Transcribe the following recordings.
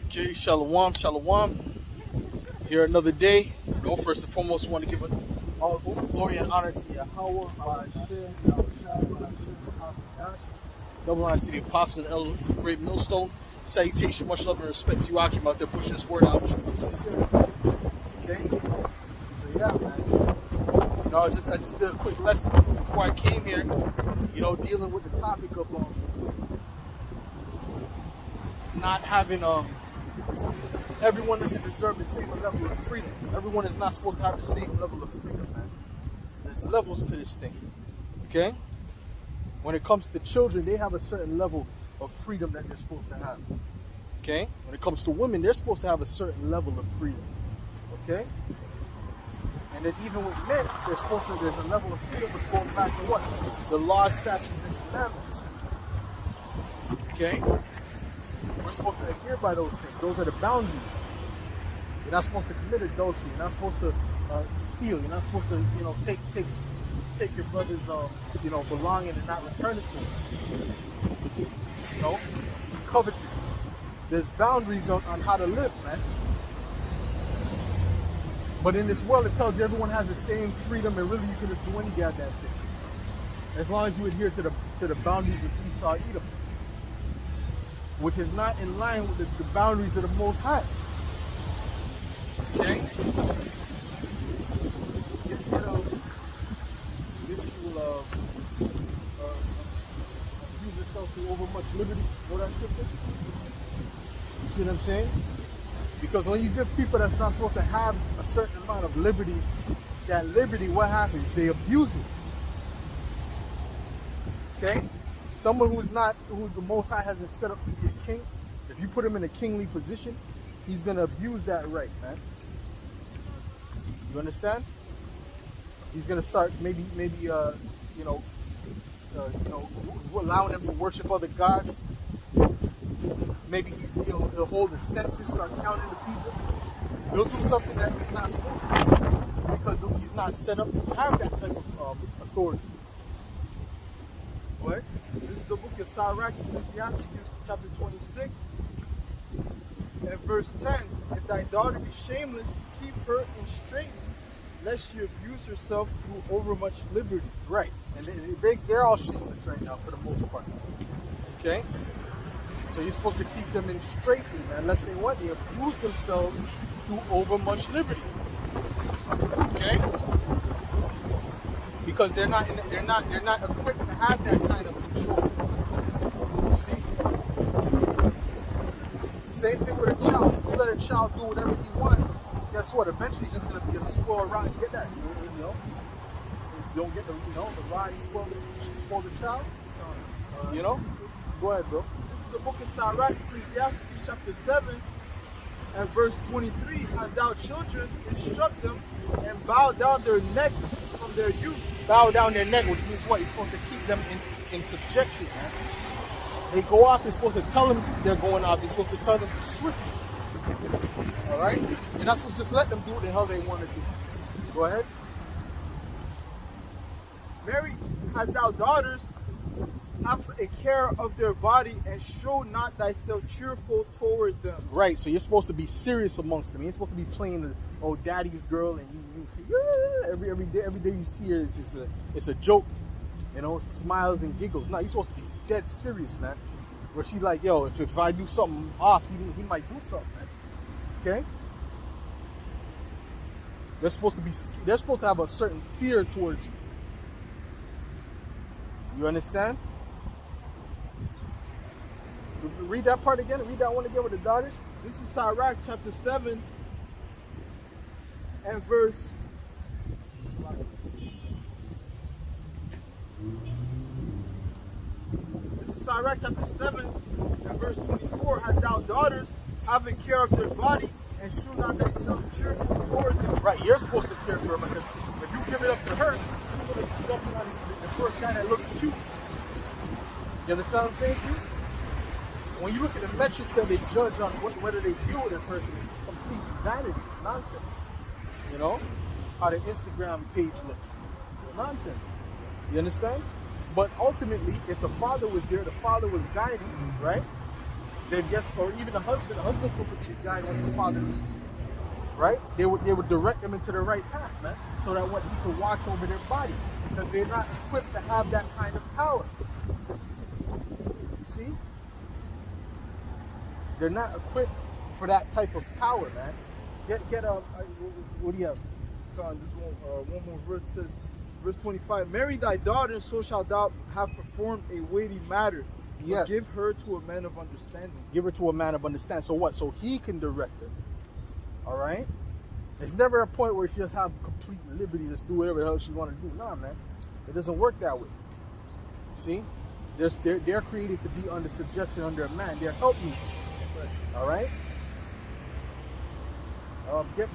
Okay, shalom, shalom. Here another day. First and foremost, I want to give all glory and honor to YAHAWAH, double honors to the apostle and elder, great millstone. Salutation, much love and respect to you, Akim, out there pushing this word out with truth and sincerity. Okay? So yeah, man. I just did a quick lesson before I came here, dealing with the topic of not having everyone doesn't deserve the same level of freedom. Everyone is not supposed to have the same level of freedom, man. There's levels to this thing. Okay? When it comes to children, they have a certain level of freedom that they're supposed to have. Okay? When it comes to women, they're supposed to have a certain level of freedom. Okay? And then even with men, there's a level of freedom that goes back to what? The laws, statutes, and commandments. Okay? We're supposed to adhere by those things. Those are the boundaries. You're not supposed to commit adultery. You're not supposed to steal. You're not supposed to, take your brother's, belonging and not return it to him. Covetous. There's boundaries on how to live, man. But in this world, it tells you everyone has the same freedom, and really you can just do any goddamn thing, as long as you adhere to the boundaries of Esau, Edom, which is not in line with the boundaries of the Most High. Okay? If you will abuse yourself to over much liberty, know that scripture? You see what I'm saying? Because when you give people that's not supposed to have a certain amount of liberty, that liberty, what happens? They abuse it. Okay? Someone who the Most High hasn't set up to be a king, if you put him in a kingly position, he's going to abuse that right, man. You understand? He's going to start maybe allowing them to worship other gods. Maybe he'll hold a census, start counting the people. He'll do something that he's not supposed to do because he's not set up to have that type of authority. What? This is the book of Sirach, Ecclesiastes, chapter 26, and verse 10. If thy daughter be shameless, keep her in straitness, lest she abuse herself through overmuch liberty. Right. And they're all shameless right now for the most part. Okay? So you're supposed to keep them in straitness, man, unless they abuse themselves through overmuch liberty. Okay? Because they're not equipped to have that kind of control. You see? Same thing with a child. If you let a child do whatever he wants, guess what? Eventually he's just gonna be a swirl around. You get that? You don't get the rod spoil the child. Go ahead, bro. This is the book of Sirach, Ecclesiastes, chapter 7, and verse 23. As thou children, instruct them and bow down their neck from their youth. Bow down their neck, which means what? You're supposed to keep them in subjection, man. They go off, you're supposed to tell them they're going off. You're supposed to tell them swiftly. Alright? You're not supposed to just let them do what the hell they want to do. Go ahead. Mary, hast thou daughters, have a care of their body, and show not thyself cheerful toward them. Right, so you're supposed to be serious amongst them. You're supposed to be playing the daddy's girl, and every day you see her, it's a joke, smiles and giggles. No, you're supposed to be dead serious, man. Where she's like, yo, if I do something off, he might do something, man. Okay? They're supposed to have a certain fear towards you. You understand? Read that part again. Read that one again with the daughters. This is Sirach chapter 7 and verse. This is Sirach chapter 7 and verse 24. As thou daughters, having care of their body, and shew not thyself cheerful toward them. Right, you're supposed to care for her, because if you give it up to her, you're going to jump on the first guy that looks cute. You understand what I'm saying to you? When you look at the metrics that they judge on whether they deal with a person, it's complete vanity. It's nonsense. How the Instagram page looks. Nonsense. You understand? But ultimately, if the Father was there, the Father was guiding, right? then yes, or even the husband's supposed to be the guy once the father leaves, right? They would direct them into the right path, man, so that what he could watch over their body, because they're not equipped to have that kind of power. You see? They're not equipped for that type of power, man. What do you have? One more verse says, verse 25, marry thy daughter, and so shalt thou have performed a weighty matter. Yes. Give her to a man of understanding. Give her to a man of understanding. So what? So he can direct her. All right? There's never a point where she just have complete liberty to do whatever the hell she want to do. Nah, man. It doesn't work that way. See? They're created to be under subjection under a man. They're helpmeets. All right? Get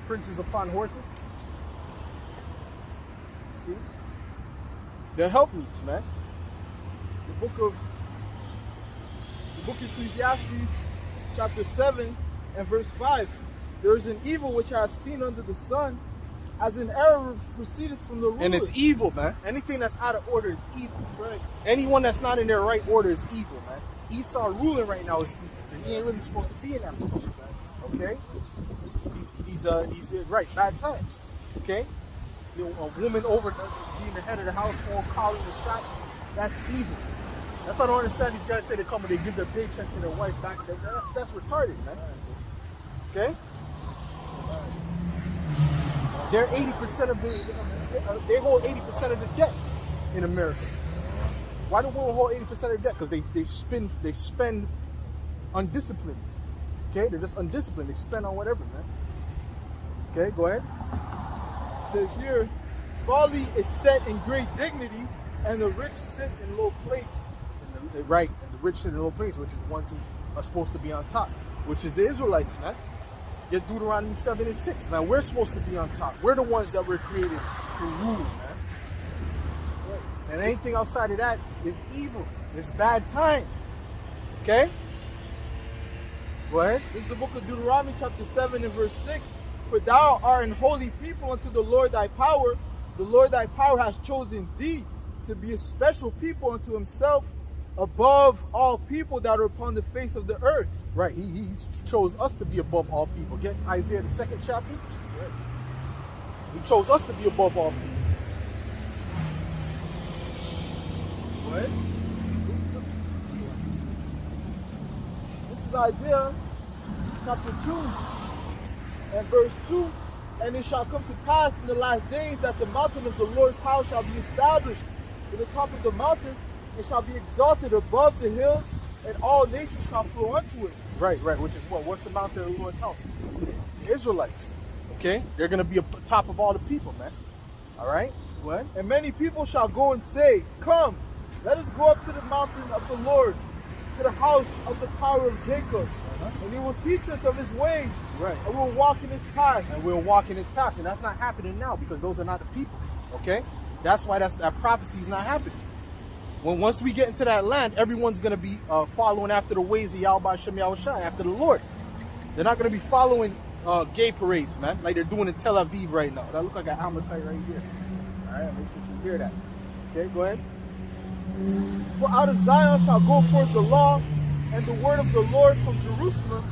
princes upon horses. See? They're helpmeets, man. The book of Ecclesiastes, chapter 7 and verse 5. There is an evil which I have seen under the sun, as an error proceeded from the ruler. And it's evil, man. Anything that's out of order is evil. Right. Anyone that's not in their right order is evil, man. Esau ruling right now is evil. And he ain't really supposed to be in that position, man. Okay? He's right, bad times. Okay? A woman over being the head of the household, calling the shots, that's evil. That's why I don't understand these guys say they come and they give their paycheck to their wife back. That's retarded, man. Okay? They're 80% of they hold 80% of the debt in America. Why do women hold 80% of the debt? Because they spend undisciplined. Okay? They're just undisciplined. They spend on whatever, man. Okay, go ahead. It says here, folly is set in great dignity, and the rich sit in low place. Right, and the rich sit in low place, which is the ones who are supposed to be on top, which is the Israelites, man. Get Deuteronomy 7 and 6, man. We're supposed to be on top. We're the ones that were created to rule, man. And anything outside of that is evil. It's bad time. Okay? Go ahead. This is the book of Deuteronomy, chapter 7 and verse 6. For thou art an holy people unto the Lord thy power. The Lord thy power has chosen thee to be a special people unto himself, above all people that are upon the face of the earth. Right, he chose us to be above all people. Get Isaiah the 2nd chapter. Right. He chose us to be above all people. What? This is Isaiah chapter 2 and verse 2. And it shall come to pass in the last days that the mountain of the Lord's house shall be established in the top of the mountains, and shall be exalted above the hills, and all nations shall flow unto it. Right, which is what? What's the mountain of the Lord's house? The Israelites. Okay? They're going to be at the top of all the people, man. All right? What? And many people shall go and say, come, let us go up to the mountain of the Lord, to the house of the power of Jacob. And he will teach us of his ways. Right. And we'll walk in his path. And we'll walk in his path. And that's not happening now, because those are not the people. Okay? That's why that prophecy is not happening. Once we get into that land, everyone's going to be following after the ways of YAHAWASHI, after the Lord. They're not going to be following gay parades, man, like they're doing in Tel Aviv right now. That looks like an Amalekite right here. All right, make sure you hear that. Okay, go ahead. For out of Zion shall go forth the law and the word of the Lord from Jerusalem,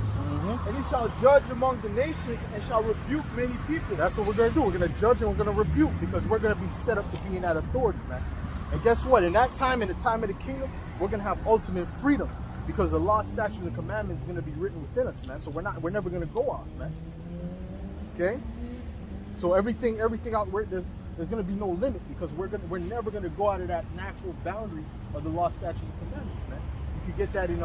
and he shall judge among the nations and shall rebuke many people. That's what we're going to do. We're going to judge and we're going to rebuke, because we're going to be set up to be in that authority, man. And guess what? In that time, in the time of the kingdom, we're going to have ultimate freedom, because the law, statute, and commandments is going to be written within us, man. So we're never going to go off, man. Okay? So everything out there's going to be no limit, because we're never going to go out of that natural boundary of the law, statute, and commandments, man. You can get that in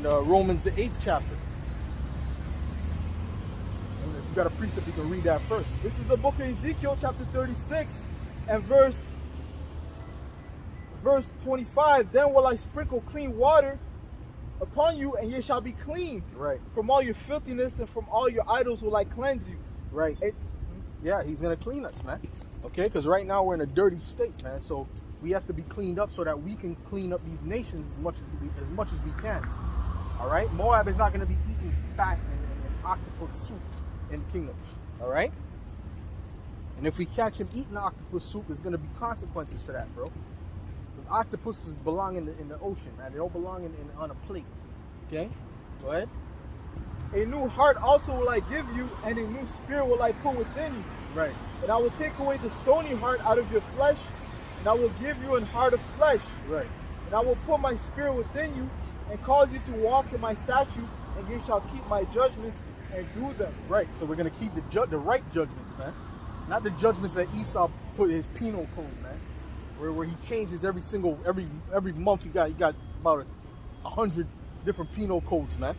Romans the 8th chapter. And if you got a precept, you can read that first. This is the book of Ezekiel, chapter 36. And verse 25, then will I sprinkle clean water upon you, and ye shall be clean. Right. From all your filthiness and from all your idols will I cleanse you. Right. Yeah, he's going to clean us, man. Okay, because right now we're in a dirty state, man. So we have to be cleaned up so that we can clean up these nations as much as we can. All right? Moab is not going to be eating fat and octopus soup in the kingdom. All right? And if we catch him eating octopus soup, there's going to be consequences for that, bro. Because octopuses belong in the ocean, man. They don't belong on a plate. Okay? Go ahead. A new heart also will I give you, and a new spirit will I put within you. Right. And I will take away the stony heart out of your flesh, and I will give you an heart of flesh. Right. And I will put my spirit within you, and cause you to walk in my statutes, and you shall keep my judgments and do them. Right. So we're gonna keep the right judgments, man. Not the judgments that Esau put in his penal code, man. Where he changes every month. He got about 100 different penal codes, man.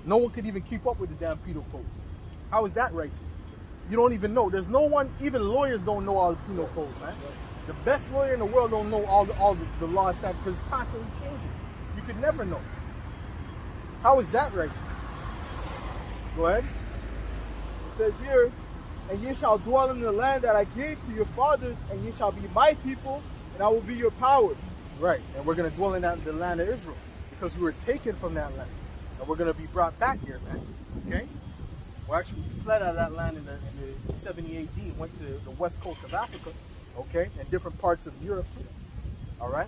No one could even keep up with the damn penal codes. How is that righteous? You don't even know. There's no one, even lawyers don't know all the penal codes, man. The best lawyer in the world don't know all the law stuff because it's constantly changing. You could never know. How is that righteous? Go ahead. It says here, and ye shall dwell in the land that I gave to your fathers, and ye shall be my people, and I will be your power. Right, and we're going to dwell in the land of Israel because we were taken from that land. And we're going to be brought back here, man. Okay? Well, actually, we fled out of that land in the 70 AD and went to the west coast of Africa, okay, and different parts of Europe too. All right?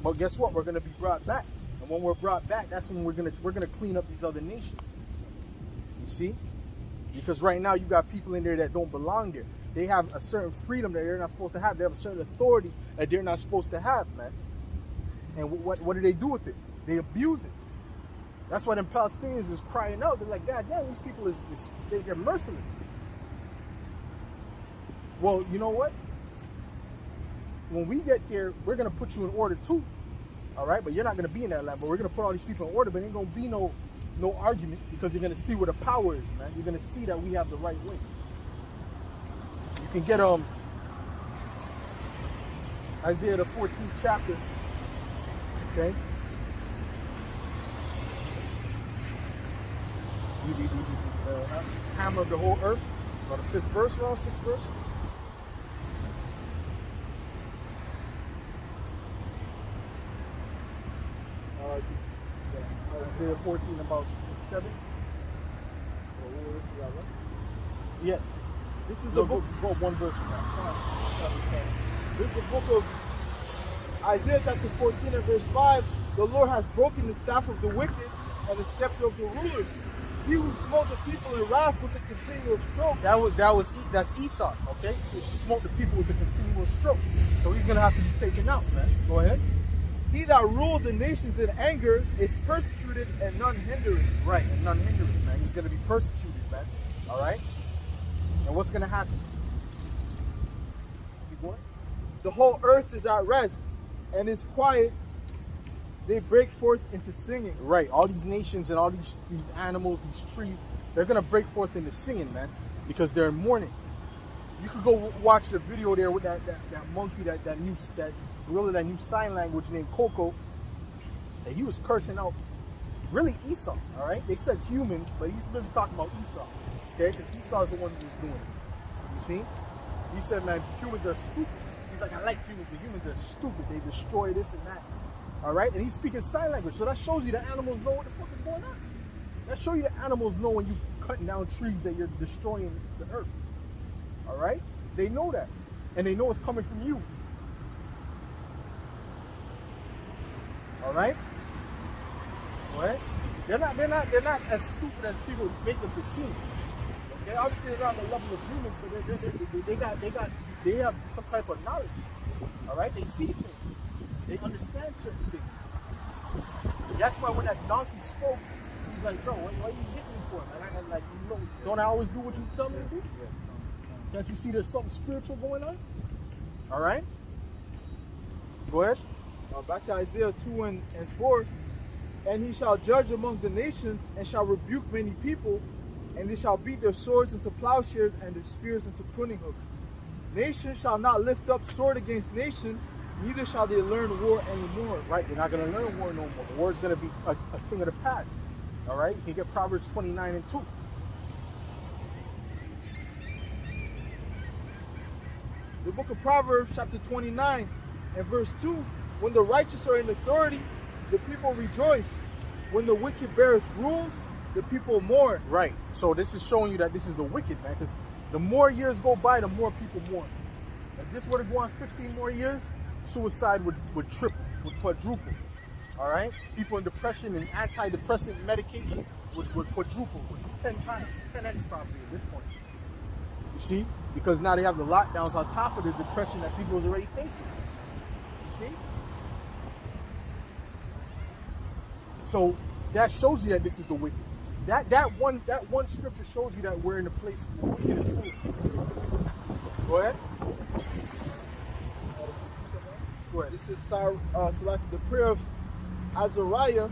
But guess what? We're going to be brought back. And when we're brought back, that's when we're going to clean up these other nations. You see? Because right now you got people in there that don't belong there. They have a certain freedom that they're not supposed to have. They have a certain authority that they're not supposed to have, man. And what do they do with it? They abuse it. That's why them Palestinians is crying out. They're like, God damn, these people they're merciless. Well, you know what? When we get there, we're going to put you in order too. All right? But you're not going to be in that land. But we're going to put all these people in order. But ain't going to be no argument because you're going to see where the power is, man. You're going to see that we have the right way. You can get Isaiah the 14th chapter. Okay? Hammer of the whole earth. About the 5th verse, around 6th verse. Isaiah 14, about 7. Yes. This is the book. Go one verse. This is the book of Isaiah chapter 14 and verse 5. The Lord has broken the staff of the wicked and the scepter of the rulers. He who smote the people in wrath with a continual stroke. That's Esau, okay? So he smote the people with a continual stroke. So he's gonna have to be taken out, man. Go ahead. He that ruled the nations in anger is persecuted and none hindering. Right, and none hindering, man. He's gonna be persecuted, man. All right. And what's gonna happen? Keep going. The whole earth is at rest and is quiet. They break forth into singing. Right, all these nations and all these animals, these trees, they're gonna break forth into singing, man, because they're in mourning. You could go watch the video there with that monkey, that gorilla, that new sign language named Coco, and he was cursing out really Esau. All right, they said humans, but he's really talking about Esau, okay? Because Esau is the one who was doing it. You see? He said, man, humans are stupid. He's like, I like humans, but humans are stupid. They destroy this and that. All right, and he's speaking sign language, so that shows you the animals know what the fuck is going on. That shows you the animals know when you cutting down trees that you're destroying the earth. All right, they know that, and they know it's coming from you. All right, all right. They're not as stupid as people make them to seem. Okay, obviously they're not on the level of humans, but they have some type of knowledge. All right, they see things. They understand certain things. That's why when that donkey spoke, he's like, bro, why are you hitting me for, man? I'm like, you know, don't I always do what you tell me to do? Can't you see there's something spiritual going on? All right? Go ahead. Back to Isaiah 2 and 4. And he shall judge among the nations and shall rebuke many people, and they shall beat their swords into plowshares and their spears into pruning hooks. Nation shall not lift up sword against nation, neither shall they learn war anymore. Right, they're not going to learn war no more. The war is going to be a thing of the past. All right, you can get Proverbs 29 and 2. The book of Proverbs chapter 29 and verse 2. When the righteous are in authority, the people rejoice. When the wicked beareth rule, the people mourn. Right, so this is showing you that this is the wicked, man, because the more years go by, the more people mourn. If this were to go on 15 more years, suicide would triple, would quadruple. All right? People in depression and antidepressant medication would quadruple, would 10 times, 10x probably at this point. You see? Because now they have the lockdowns on top of the depression that people was already facing. You see? So that shows you that this is the wicked. That one scripture shows you that we're in a place where the wicked is ruled. Go ahead. Go ahead. This is the prayer of Azariah,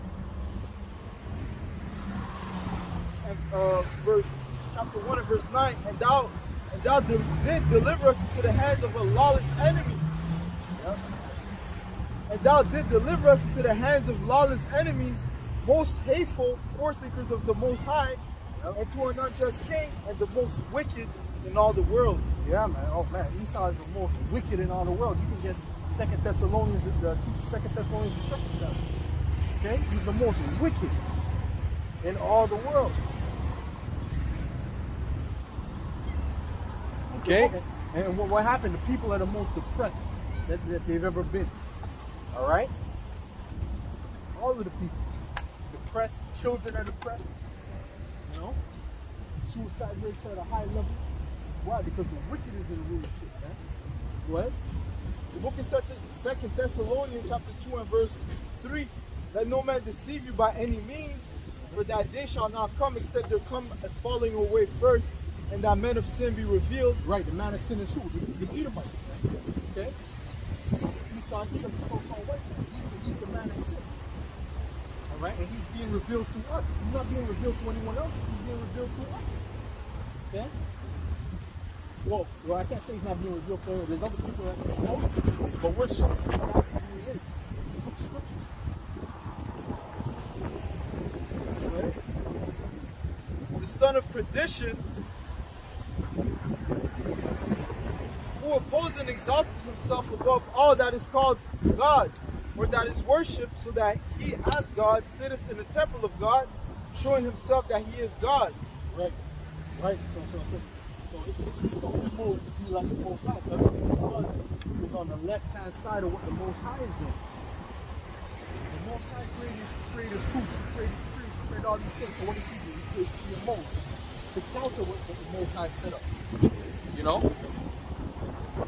and chapter 1 and verse 9. And thou did deliver us into the hands of a lawless enemy. Yep. And thou did deliver us into the hands of lawless enemies, most hateful, forsakers of the Most High, yep, and to an unjust king, and the most wicked in all the world. Yeah, man. Oh, man. Esau is the most wicked in all the world. You can get 2 Thessalonians, the 2 Thessalonians, the second chapter. Okay? He's the most wicked in all the world. Okay? And what happened? The people are the most depressed that they've ever been. All right? All of the people. Depressed. Children are depressed. You know? Suicide rates are at a high level. Why? Because the wicked is in the rulership, man. Go ahead. The book of 2 Thessalonians chapter 2 and verse 3. Let no man deceive you by any means, for that day shall not come except there come a falling away first, and that men of sin be revealed. Right, the man of sin is who? The Edomites, man. Okay? Esau, Edom, the so-called white man. He's the man of sin. Alright? And he's being revealed through us. He's not being revealed to anyone else. He's being revealed through us. Okay? Well, I can't say he's not being revealed to anyone. There's other people that's exposed, but we're showing exactly who he is. Look at scriptures. The son of perdition, who opposes and exalts himself above all that is called God, or that is worshipped, so that he as God sitteth in the temple of God, showing himself that he is God. Right. Right. So he moves to be like the Most High. So everything he does is on the left-hand side of what the Most High is doing. The Most High created fruits, he created trees, he created all these things. So what does he do? He creates GMOs to counter what the Most High set up. You know?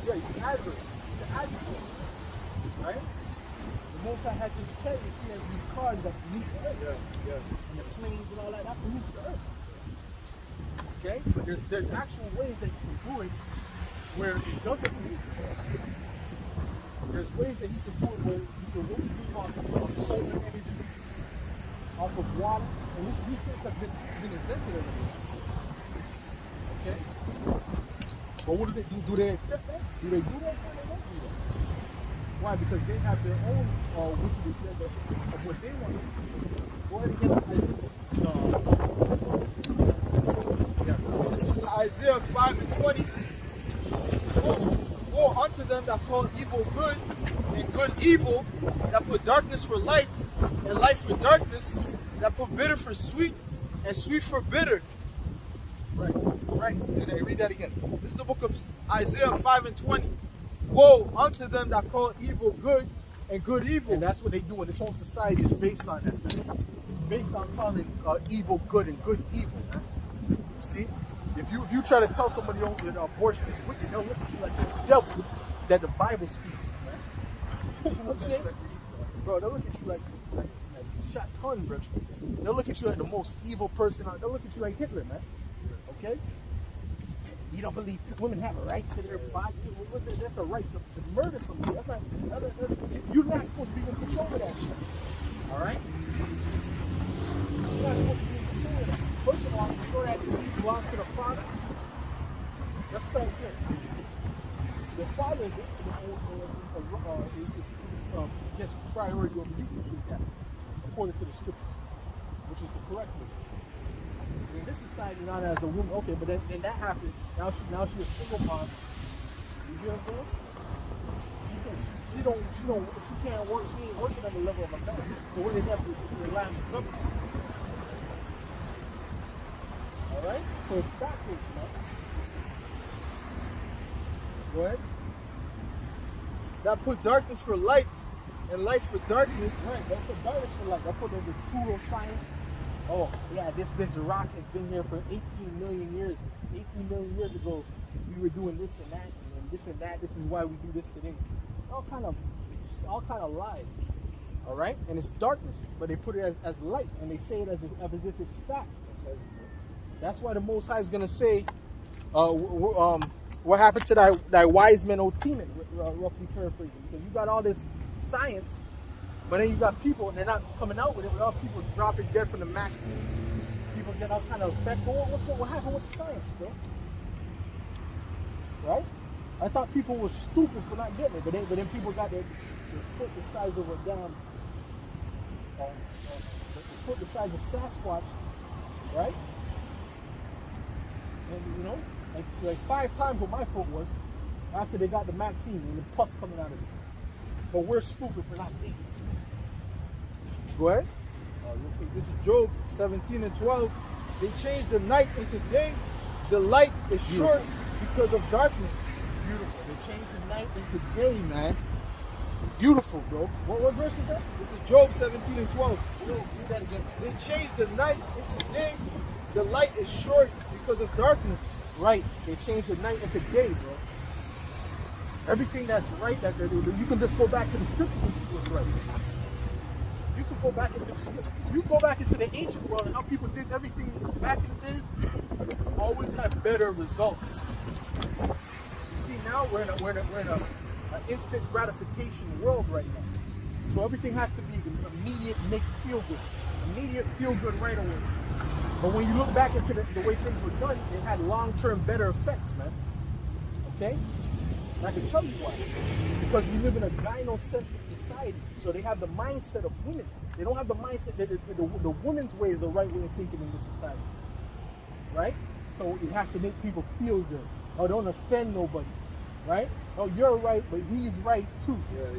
Yeah, he's the adversary. He's the adversary. Right? The Most High has his chariots, he has these cars that pollute the earth. Yeah. And the planes and all that pollutes the earth. Okay? But there's actual ways that you can do it where it doesn't pollute the earth. There's ways that he can do it where you can really move on solar energy, off of water, and these things have been invented already. Okay? But what do they do? Do they accept that? Do they do that? Or they don't do that? Why? Because they have their own wicked agenda of what they want to do. Go ahead and get This is Isaiah 5 and 20. Woe unto them that call evil good, and good evil, that put darkness for light, and light for darkness, that put bitter for sweet, and sweet for bitter. Right. And then read that again. This is the book of Isaiah 5 and 20. Woe unto them that call evil good, and good evil. And that's what they do. And this whole society is based on that, man. It's based on calling evil good and good evil, man. You see? If you try to tell somebody that abortion is wicked, they'll look at you like the devil that the Bible speaks of, man. You know what I'm saying? Bro, they'll look at you like shot ton, bro. They'll look at you like the most evil person. They'll look at you like Hitler, man. Okay? You don't believe women have rights to their body? That's a right to murder somebody. You're not supposed to be in control of that shit. Alright? You're not supposed to be in control of that. First of all, you know that seed belongs to the Father? Let's start there. The Father gets priority over you with that, according to the Scriptures, which is the correct way. In this society, not as a woman, okay, but then that happens. Now she's a single mom. You see what I'm saying? She can't work. She ain't working on the level of a man. So what they have to do is rely on the government. All right. So it's backwards, man. Go ahead. that put darkness for light and light for darkness. Right, they put darkness for light. They put the pseudoscience. Oh, yeah, this rock has been here for 18 million years. 18 million years ago, we were doing this and that, and this and that. This is why we do this today. All kind of lies. All right, and it's darkness, but they put it as light, and they say it as if it's fact. That's why the Most High is gonna say, what happened to thy wise men, O Timon, roughly paraphrasing, because you got all this science, but then you got people, and they're not coming out with it, without people dropping dead from the max. People get all kind of effect. What happened with the science, bro? Right? I thought people were stupid for not getting it, but then people got their foot the size of a damn, the foot the size of Sasquatch, right? And you know, like 5 times what my foot was after they got the vaccine and the pus coming out of it. But we're stupid for not taking it. Go ahead. This is Job 17 and 12. They changed the night into day. The light is short because of darkness. Beautiful. They changed the night into day, man. Beautiful, bro. What verse is that? This is Job 17 and 12. Yo, read that again. They changed the night into day. The light is short because of darkness. Right. They changed the night into day, bro. Everything that's right, that you can just go back to the scripture and see what's right. You can go back into the scripture. You go back into the ancient world and how people did everything back in the days, always had better results. You see, now we're in an instant gratification world right now. So everything has to be immediate, make feel good. Immediate feel good right away. But when you look back into the way things were done, it had long-term better effects, man. Okay? And I can tell you why. Because we live in a gynocentric society. So they have the mindset of women. They don't have the mindset that the woman's way is the right way of thinking in this society. Right? So you have to make people feel good. Oh, don't offend nobody. Right? Oh, you're right, but he's right too. Yeah.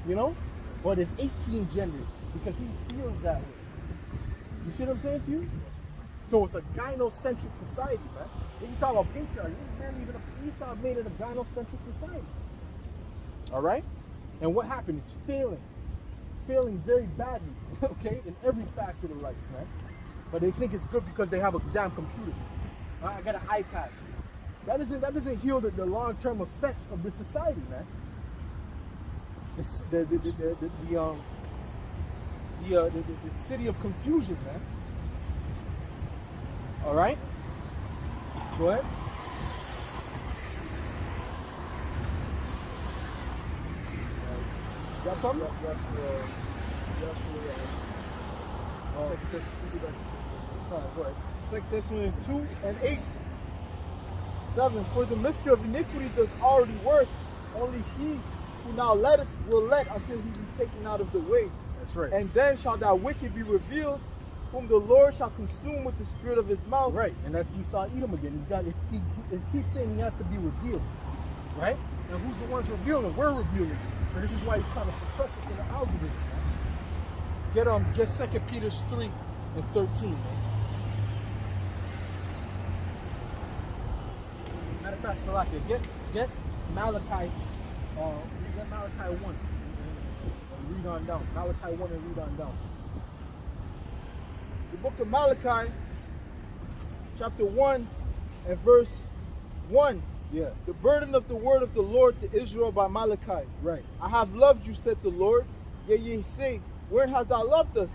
You know? Or there's 18 genders because he feels that way. You see what I'm saying to you? So it's a gynocentric society, man. When you talk about patriarchy, Esau made it a gynocentric society. All right? And what happened? It's failing. Failing very badly, okay? In every facet of life, right? But they think it's good because they have a damn computer. I got an iPad. That doesn't heal the long-term effects of the society, man. It's the city of confusion, man. All right? Go ahead. Got something? Go ahead. 2 Thessalonians 2 and 8. 7. For the mystery of iniquity does already work. Only he who now letteth will let until he be taken out of the way. That's right. And then shall that wicked be revealed, whom the Lord shall consume with the spirit of his mouth. Right, and that's Esau Edom again. He keeps saying he has to be revealed. Right? And who's the ones revealing? We're revealing. So this is why he's trying to suppress us in the algorithm. Get 2 Peter 3 and 13. Man. Matter of fact, Salakia, get Malachi. Get Malachi 1 and read on down. Malachi 1 and read on down. The book of Malachi, chapter 1 and verse 1. Yeah. The burden of the word of the Lord to Israel by Malachi. Right. I have loved you, said the Lord. Yet ye say, where hast thou loved us?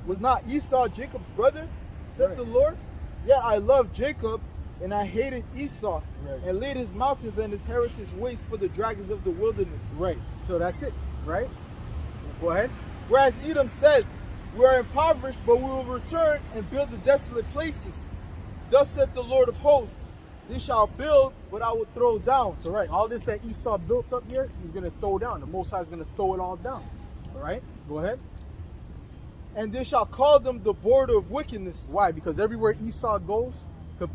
Was not Esau Jacob's brother? Said Right. the Lord. Yet I loved Jacob, and I hated Esau, Right. and laid his mountains and his heritage waste for the dragons of the wilderness. Right. So that's it. Right? Go ahead. Whereas Edom said, we are impoverished, but we will return and build the desolate places. Thus said the Lord of hosts, they shall build, but I will throw down. So right, all this that Esau built up here, he's going to throw down. The Most High is going to throw it all down. All right? Go ahead. And they shall call them the border of wickedness. Why? Because everywhere Esau goes to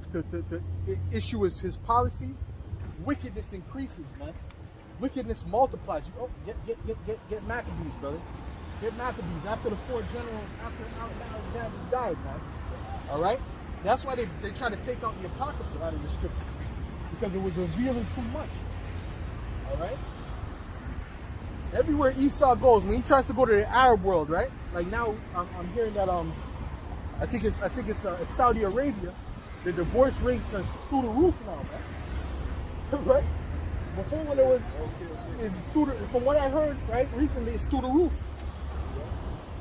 issue his policies, wickedness increases, man. Wickedness multiplies. Oh, get Maccabees, brother. Get Maccabees. After the 4 generals, after Alexander died, man. All right? That's why they try to take out the Apocrypha out of the scriptures. Because it was revealing too much. All right? everywhere Esau goes, when he tries to go to the Arab world, right? Like now, I'm hearing that I think it's Saudi Arabia. The divorce rates are through the roof now, man. Right? Before when it was, it's through the, from what I heard, right, recently, it's through the roof.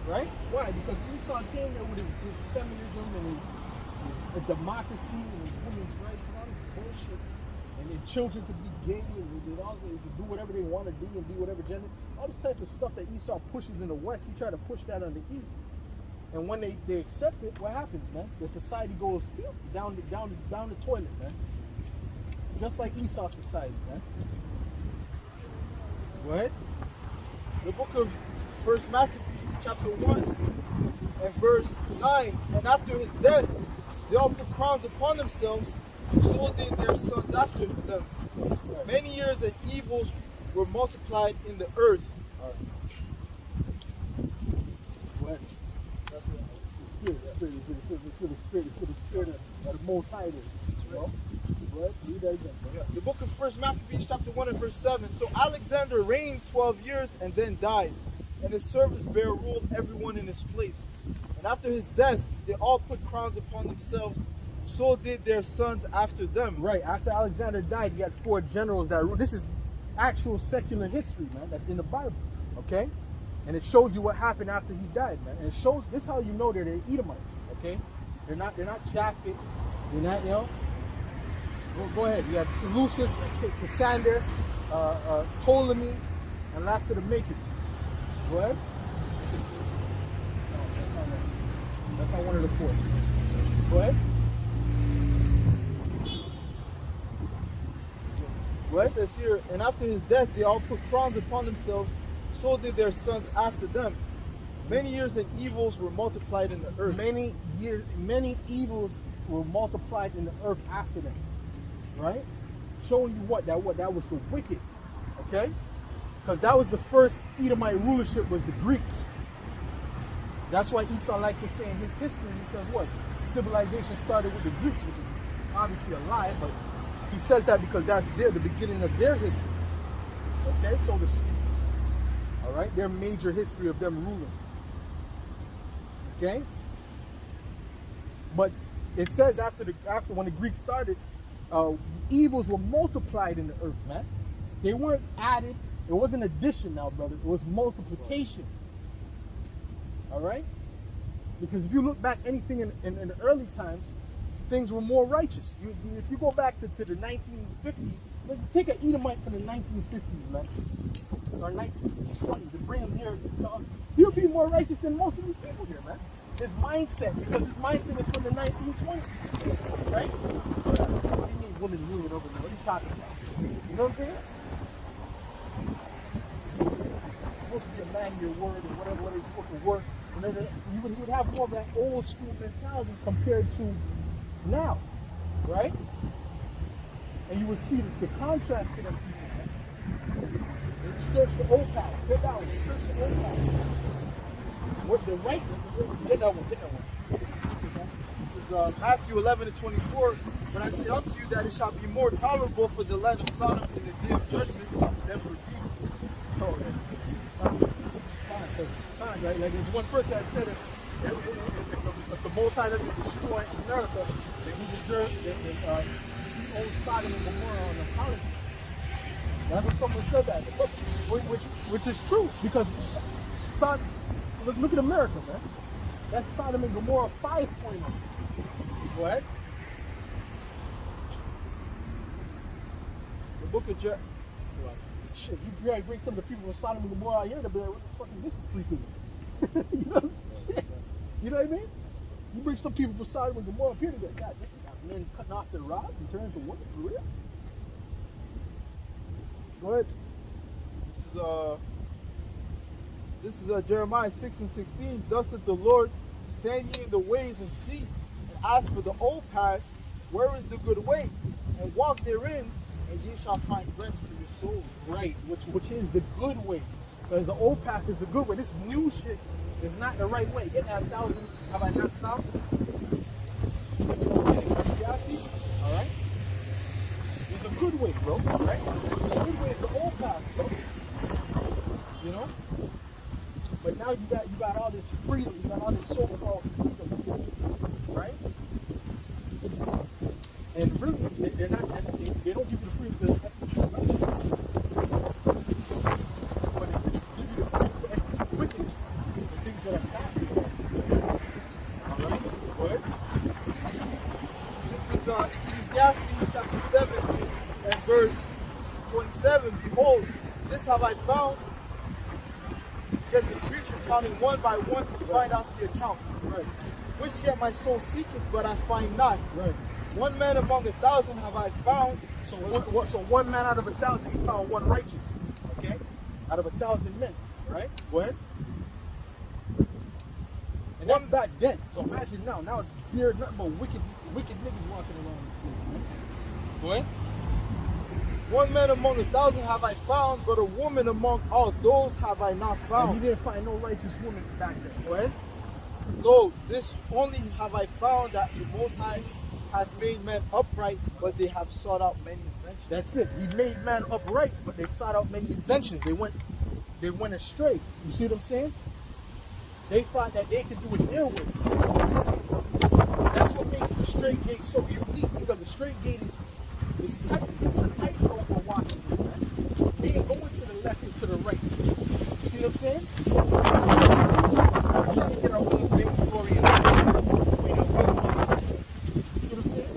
Right? Why? Because Esau came there with his feminism and his democracy and his women's rights and all this bullshit. And then children could be gay and they could do whatever they want to do and be whatever gender. All this type of stuff that Esau pushes in the West, he tried to push that on the East. And when they accept it, what happens, man? The society goes down the toilet, man. Just like Esau's society, man. What? The book of 1 Maccabees, chapter 1, and verse 9. And after his death, they all put crowns upon themselves, so did their sons after them. Many years and evils were multiplied in the earth. What? That's the spirit of the Most High. You know? What? Read that again. The book of 1 Maccabees, chapter 1 and verse 7. So Alexander reigned 12 years and then died, and his servants bare ruled everyone in his place. And after his death, they all put crowns upon themselves, so did their sons after them. Right, after Alexander died, he had 4 generals that ruled. This is actual secular history, man, that's in the Bible, okay? And it shows you what happened after he died, man. And it shows, this is how you know they're Edomites, okay? They're not Japhet, they're not, you know? Go ahead. You had Seleucus, Cassander, Ptolemy, and last of the Makers. What? No, that's not one of the 4. What? What it says here, and after his death they all put crowns upon themselves, so did their sons after them. Many years and evils were multiplied in the earth. Many evils were multiplied in the earth after them. Right? Showing you what that was the wicked, okay? Because that was the first Edomite rulership was the Greeks. That's why Esau likes to say in his history, he says what? Civilization started with the Greeks, which is obviously a lie, but he says that because that's the beginning of their history. Okay, so to speak. All right, their major history of them ruling. Okay? But it says after when the Greeks started, evils were multiplied in the earth, man. They weren't added. It wasn't addition now, brother. It was multiplication. All right? Because if you look back anything in the early times, things were more righteous. If you go back to the 1950s, take an Edomite from the 1950s, man, or 1920s, and bring him here. He'll be more righteous than most of these people here, man. His mindset, because his mindset is from the 1920s, right? What do you mean women ruling over there? What are you talking about? You know what I'm saying? You're supposed to be a man of your word or whatever you're supposed to work. And then you would have more of that old school mentality compared to now, right? And you would see the contrast to them people, man. Search the old past, sit down, search the old past. What the right one, get that one. This is Matthew 11:24. But I say unto you that it shall be more tolerable for the land of Sodom in the day of judgment than for thee. Oh, time, right? Like there's one person that said it. If the Most High doesn't destroy America, then he deserves he owns Sodom and Gomorrah on the apology. That's what someone said that, which is true because look at America, man. That's Sodom and Gomorrah 5.0. Go ahead. The book of Shit, you bring some of the people from Sodom and Gomorrah out here, they'll be like, what the fuck is this freaking? You know what I'm saying? You know what I mean? You bring some people from Sodom and Gomorrah up here, they're like, God, they got men cutting off their rods and turning to wood, for real? Go ahead. This is Jeremiah 6:16. Thus saith the Lord, stand ye in the ways and see, and ask for the old path, where is the good way, and walk therein, and ye shall find rest for your souls. Right, which is the good way. Because the old path is the good way. This new shit is not the right way. Get that 1,000, have I not stopped? All right? There's a good way, bro. All right? The good way is the old path, bro. You But now you got all this freedom, you got all this so-called freedom, right? And really, they don't give you the freedom to execute righteousness. But they give you the freedom to execute wickedness, the things that are bad. All right? Go ahead. This is Ecclesiastes chapter 7 and verse 27. Behold, this have I found, said the preacher, counting one by one to find out the account. Right. Which yet my soul seeketh, but I find not. Right. One man among 1,000 have I found. So one man out of 1,000, he found one righteous. Okay? Out of 1,000 men. Right? Go ahead. And that's back then. So imagine now. Now it's beard, nothing but wicked niggas walking around this place, man. Go ahead. One man among 1,000 have I found, but a woman among all those have I not found. And he didn't find no righteous woman back then. Go ahead. Lo, this only have I found, that the Most High hath made men upright, but they have sought out many inventions. That's it. He made man upright, but they sought out many inventions. They went astray. You see what I'm saying? They thought that they could do it their way. That's what makes the straight gate so unique, because the straight gate is tight. It's a tightrope we're walking through, man. We ain't going to the left and to the right. You see what I'm saying? We're trying to get our own big glory in you see what I'm saying?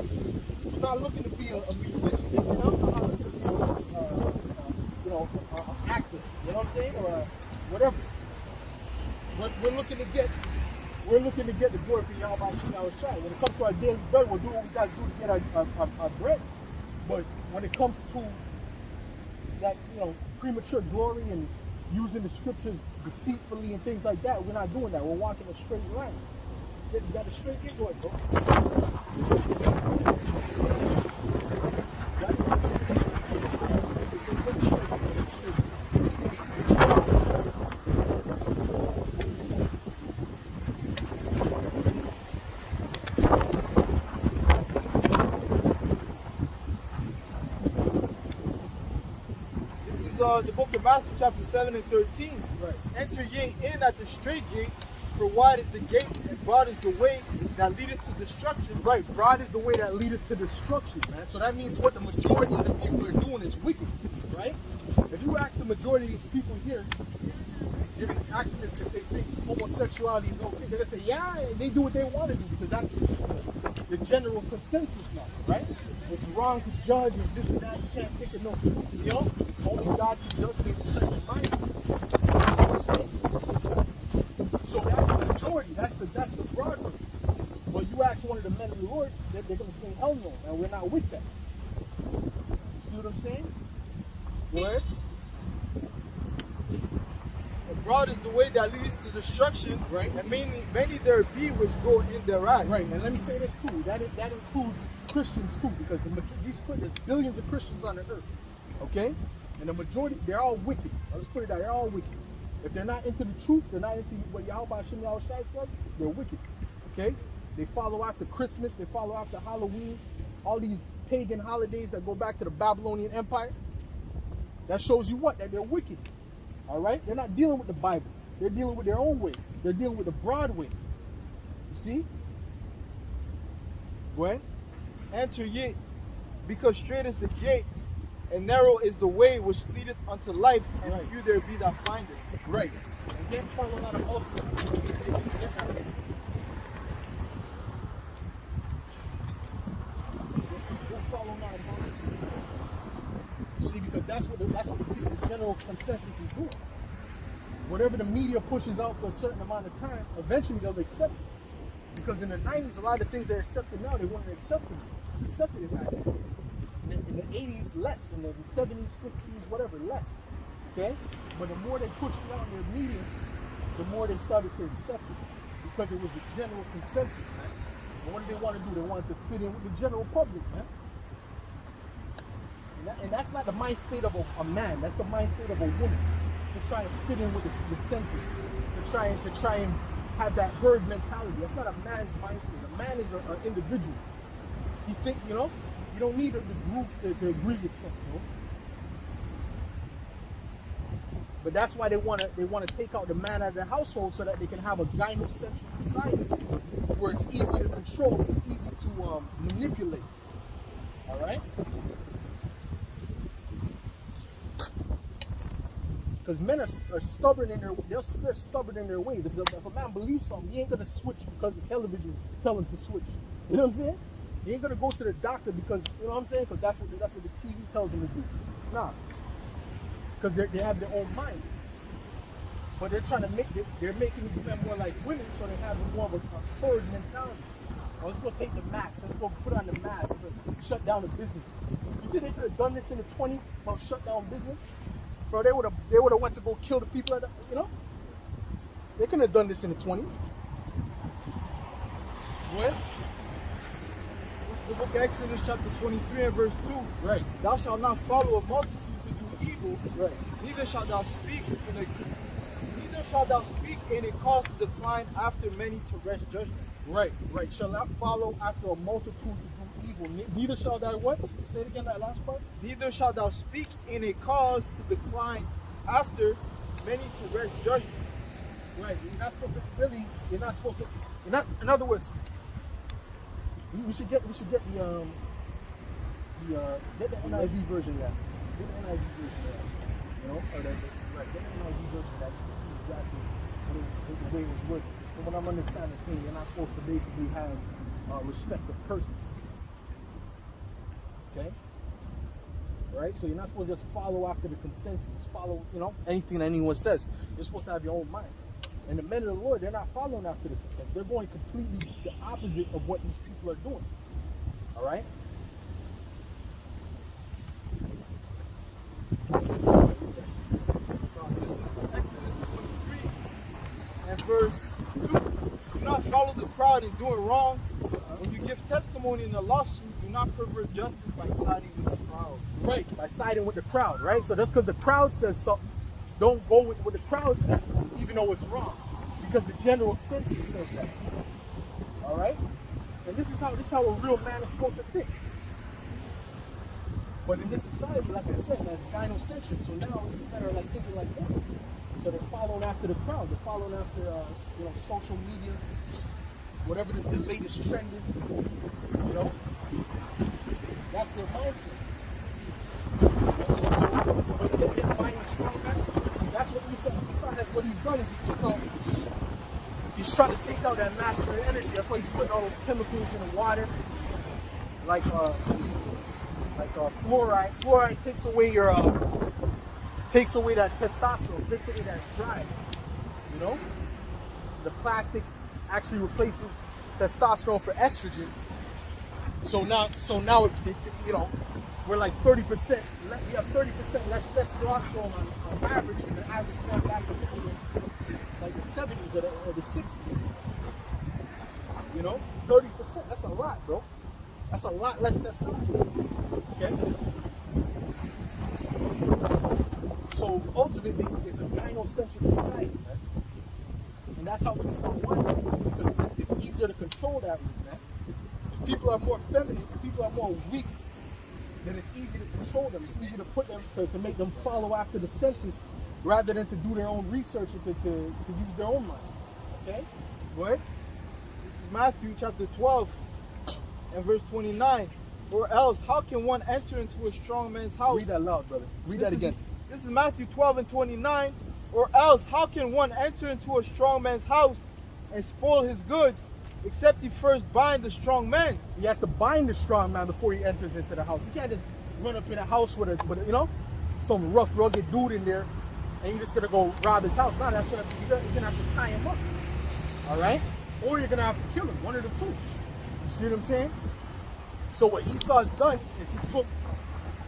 We're not looking to be a musician. We're not looking to be an actor. You know what I'm saying? Or whatever. We're looking to get the glory for YAHAWASHI. When it comes to our daily bread, we'll do what we got to do to get our bread. But when it comes to that, premature glory and using the scriptures deceitfully and things like that, we're not doing that. We're walking a straight line. You got a straight gate, go ahead, bro. The book of Matthew chapter 7 and 13. Right. Enter ye in at the straight gate, for wide is the gate, and broad is the way that leadeth to destruction. Right, broad is the way that leadeth to destruction, man. So that means what the majority of the people are doing is wicked, right? If you ask the majority of these people here, you're going to ask them if they think homosexuality is okay, they're going to say, yeah, they do what they want to do, because that's the general consensus now, right? It's wrong to judge and this and that, you can't think of no, only God can judge me this type of mind. So that's the majority, that's the broad one. But you ask one of the men of the Lord, they're going to say, hell no, and we're not with that. You see what I'm saying? Go ahead. And broad is the way that leads to destruction, right? And many there be which go in thereat. Right, and let me say this too, that includes Christians too, because there's billions of Christians on the earth, okay? And the majority, they're all wicked. Let's put it out, they're all wicked. If they're not into the truth, they're not into what YAHAWASHI says, they're wicked, okay? They follow after Christmas, they follow after Halloween, all these pagan holidays that go back to the Babylonian Empire. That shows you what? That they're wicked, all right? They're not dealing with the Bible. They're dealing with their own way. They're dealing with the broad way. You see? Go ahead. Enter ye, because straight is the gate, and narrow is the way which leadeth unto life, and right. few there be that find it. Right. And then follow a lot of see, because that's what the general consensus is doing. Whatever the media pushes out for a certain amount of time, eventually they'll accept it. Because in the 90s, a lot of things they're accepting now, they weren't accepted it back then. In the 80s, less. In the 70s, 50s, whatever, less. Okay? But the more they pushed it out in their media, the more they started to accept it. Because it was the general consensus, man. And what did they want to do? They wanted to fit in with the general public, man. And that's not the mind state of a man. That's the mind state of a woman. To try and fit in with the census. To try and have that herd mentality. That's not a man's mind state. A man is an individual. You think, you don't need the group to agree with something, But that's why they want to take out the man out of the household so that they can have a gynocentric society where it's easy to control, it's easy to manipulate. All right? Because men are stubborn in they're stubborn in their ways. If a man believes something, he ain't gonna switch because the television tell him to switch. You know what I'm saying? He ain't gonna go to the doctor because, you know what I'm saying? Because that's what the TV tells him to do. Nah. Because they have their own mind. But they're trying to they're making these men more like women, so they have more of a forward mentality. Oh, let's go take the mask. Let's go put on the mask to shut down the business. You think they could have done this in the 20s about shut down business? Bro, they would have went to go kill the people, you know? They couldn't have done this in the 20s. What? This is the book of Exodus chapter 23 and verse 2. Right. Thou shalt not follow a multitude to do evil. Right. Neither shalt thou speak in a cause to decline after many to wrest judgment. Right. Shall not follow after a multitude to do evil. Neither shall thou what? Say it again, that last part. Neither shalt thou speak in a cause to decline after many to wrest judgment. Right. You're not supposed to really. You're not supposed to. You're not. In other words, we should get the NIV version of that. Get the NIV version of that. You know, or right. Get the NIV version of that just to see exactly the way it was working. From what I'm understanding, saying you're not supposed to basically have respect of persons. Okay. Right. So you're not supposed to just follow after the consensus. Follow, you know, anything that anyone says. You're supposed to have your own mind. And the men of the Lord, they're not following after the consensus. They're going completely the opposite of what these people are doing. All right? This is Exodus 23 and verse 2. Do not follow the crowd in doing wrong. When you give testimony in a lawsuit, do not pervert justice by siding with the crowd. Right, by siding with the crowd, right? So that's because the crowd says something. Don't go with what the crowd says, even though it's wrong. Because the general census says that. All right? And this is how a real man is supposed to think. But in this society, like I said, that's gynocentric. So now these men are like thinking like that. So they're following after the crowd. They're following after you know, social media, whatever the latest trend is. You know, that's their mindset. That's what Esau has. What he's done is he took out. He's trying to take out that masculine energy. That's why he's putting all those chemicals in the water, like fluoride. Fluoride takes away that testosterone, takes away that drive. You know, the plastic actually replaces testosterone for estrogen. So now, you know, we're like 30%. We have 30% less testosterone on average than the average man back in like the 70s or the 60s. You know, 30%. That's a lot, bro. That's a lot less testosterone. Okay. So ultimately, it's a gynocentric society, man. And that's how Esau wants it, because it's easier to control that way, man. If people are more feminine, if people are more weak, then it's easy to control them. It's easy to put them to make them follow after the census rather than to do their own research and to use their own mind. Okay? What? This is Matthew chapter 12 and verse 29. Or else, how can one enter into a strong man's house? Read that loud, brother. Read that again. This is Matthew 12 and 29. Or else, how can one enter into a strong man's house and spoil his goods, except he first bind the strong man? He has to bind the strong man before he enters into the house. He can't just run up in a house with a you know, some rough, rugged dude in there, and you're just gonna go rob his house. No, that's you're gonna have to tie him up. All right? Or you're gonna have to kill him. One of the two. You see what I'm saying? So what Esau's done is he took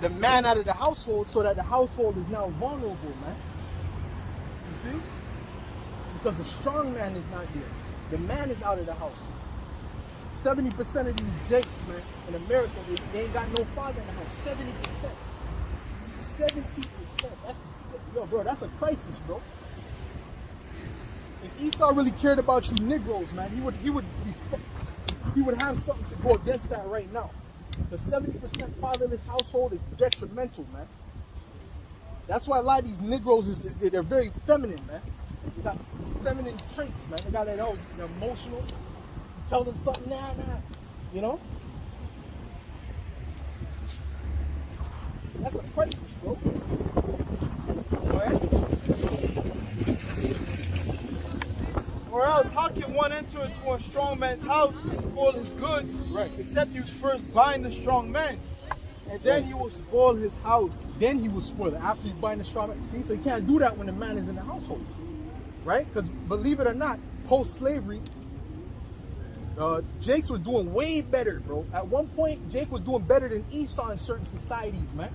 the man out of the household so that the household is now vulnerable, man. You see? Because the strong man is not there. The man is out of the house. 70% of these jakes, man, in America, they ain't got no father in the house. 70%. 70%. Yo, bro, that's a crisis, bro. If Esau really cared about you Negroes, man, he would have something to go against that right now. The 70% fatherless household is detrimental, man. That's why a lot of these Negroes, they're very feminine, man. They got feminine traits, man. They got that, they're emotional. You tell them something, nah. You know? That's a crisis, bro. Or else, how can one enter into a strong man's house and spoil his goods? Right. Except you first bind the strong man, and then he will spoil his house. Then he will spoil it after you bind the strong man. See, so you can't do that when the man is in the household, right? Because believe it or not, post-slavery, Jake was doing way better, bro. At one point, Jake was doing better than Esau in certain societies, man.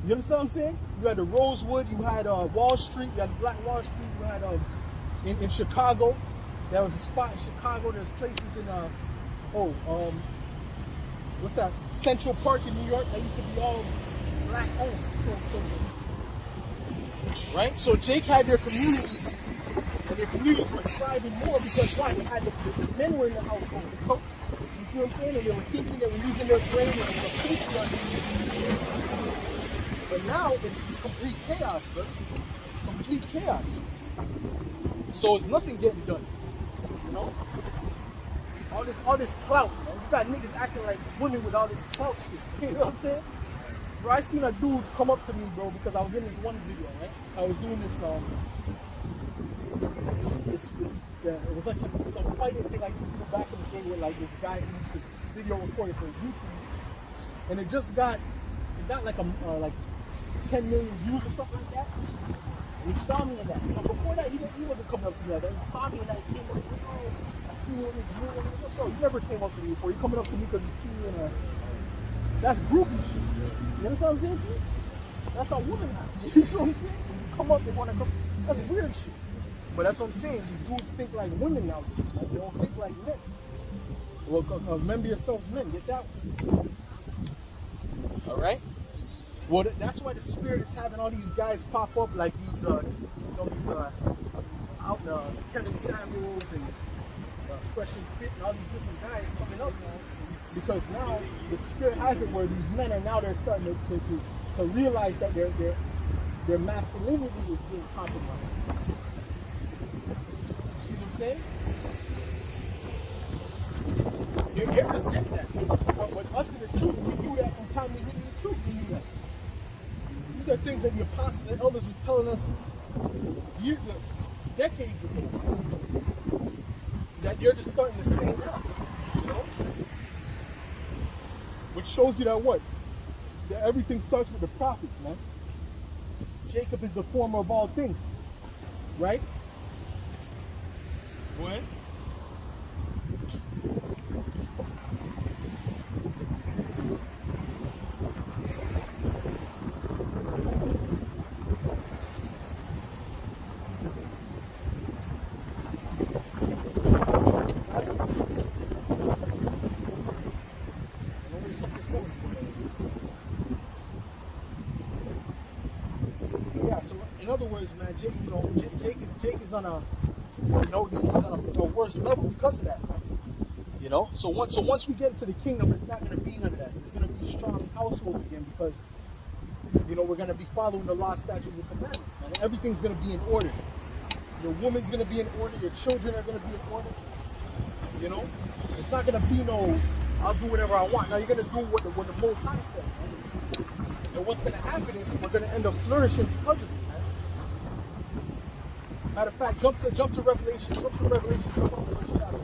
You understand what I'm saying? You had the Rosewood, you had Wall Street, you had Black Wall Street, you had in Chicago. There was a spot in Chicago. There's places in what's that? Central Park in New York that used to be all black owned, right? So Jake had their communities, and their communities were thriving more because why? They had the men were in the household. You see what I'm saying? And they were thinking, they were using their brain, and they were thinking on it. But now it's complete chaos, bro. It's complete chaos. So it's nothing getting done, you know? All this clout, man. You got niggas acting like women with all this clout shit. You know what I'm saying? Bro, I seen a dude come up to me, bro, because I was in this one video, right? I was doing this, it was like some fighting thing like some people back in the day with like this guy who used to video recording for his YouTube. And it got like 10 million views or something like that. And he saw me in that. But before that, he wasn't coming up to me like that. He saw me in that. He came up to me, oh, I see you in this movie. Bro, you never came up to me before. You coming up to me because you see me in a... That's groupie shit. You understand what I'm saying? That's how women have. You know what I'm saying? When you come up, they want to come... That's weird shit. But that's what I'm saying. These dudes think like women nowadays, man. They don't think like men. Well, remember yourselves men. Get that one. All right? Well, that's why the Spirit is having all these guys pop up, like these, Kevin Samuels and Fresh and Fit and all these different guys coming up now. Because now the Spirit has it where these men are now they're starting to realize that their masculinity is being compromised. See what I'm saying? You're just getting that. But with us in the truth, we do that from time to hit in the truth. We do that. These are things that the apostles and elders was telling us decades ago. That you're just starting to say now. You know? Which shows you that what? That everything starts with the prophets, man. Jacob is the former of all things. Right? Go ahead. Man, Jake is on he's on a worse level because of that. You know, so once we get into the kingdom, it's not going to be none of that. It's going to be strong household again because we're going to be following the law, statutes, and commandments, man. Everything's going to be in order. Your woman's going to be in order. Your children are going to be in order. You know, it's not going to be no, I'll do whatever I want. Now you're going to do what the Most High said, man. And what's going to happen is we're going to end up flourishing because of it. Matter of fact, jump to Revelation. Jump to Revelation. Jump to the first chapter.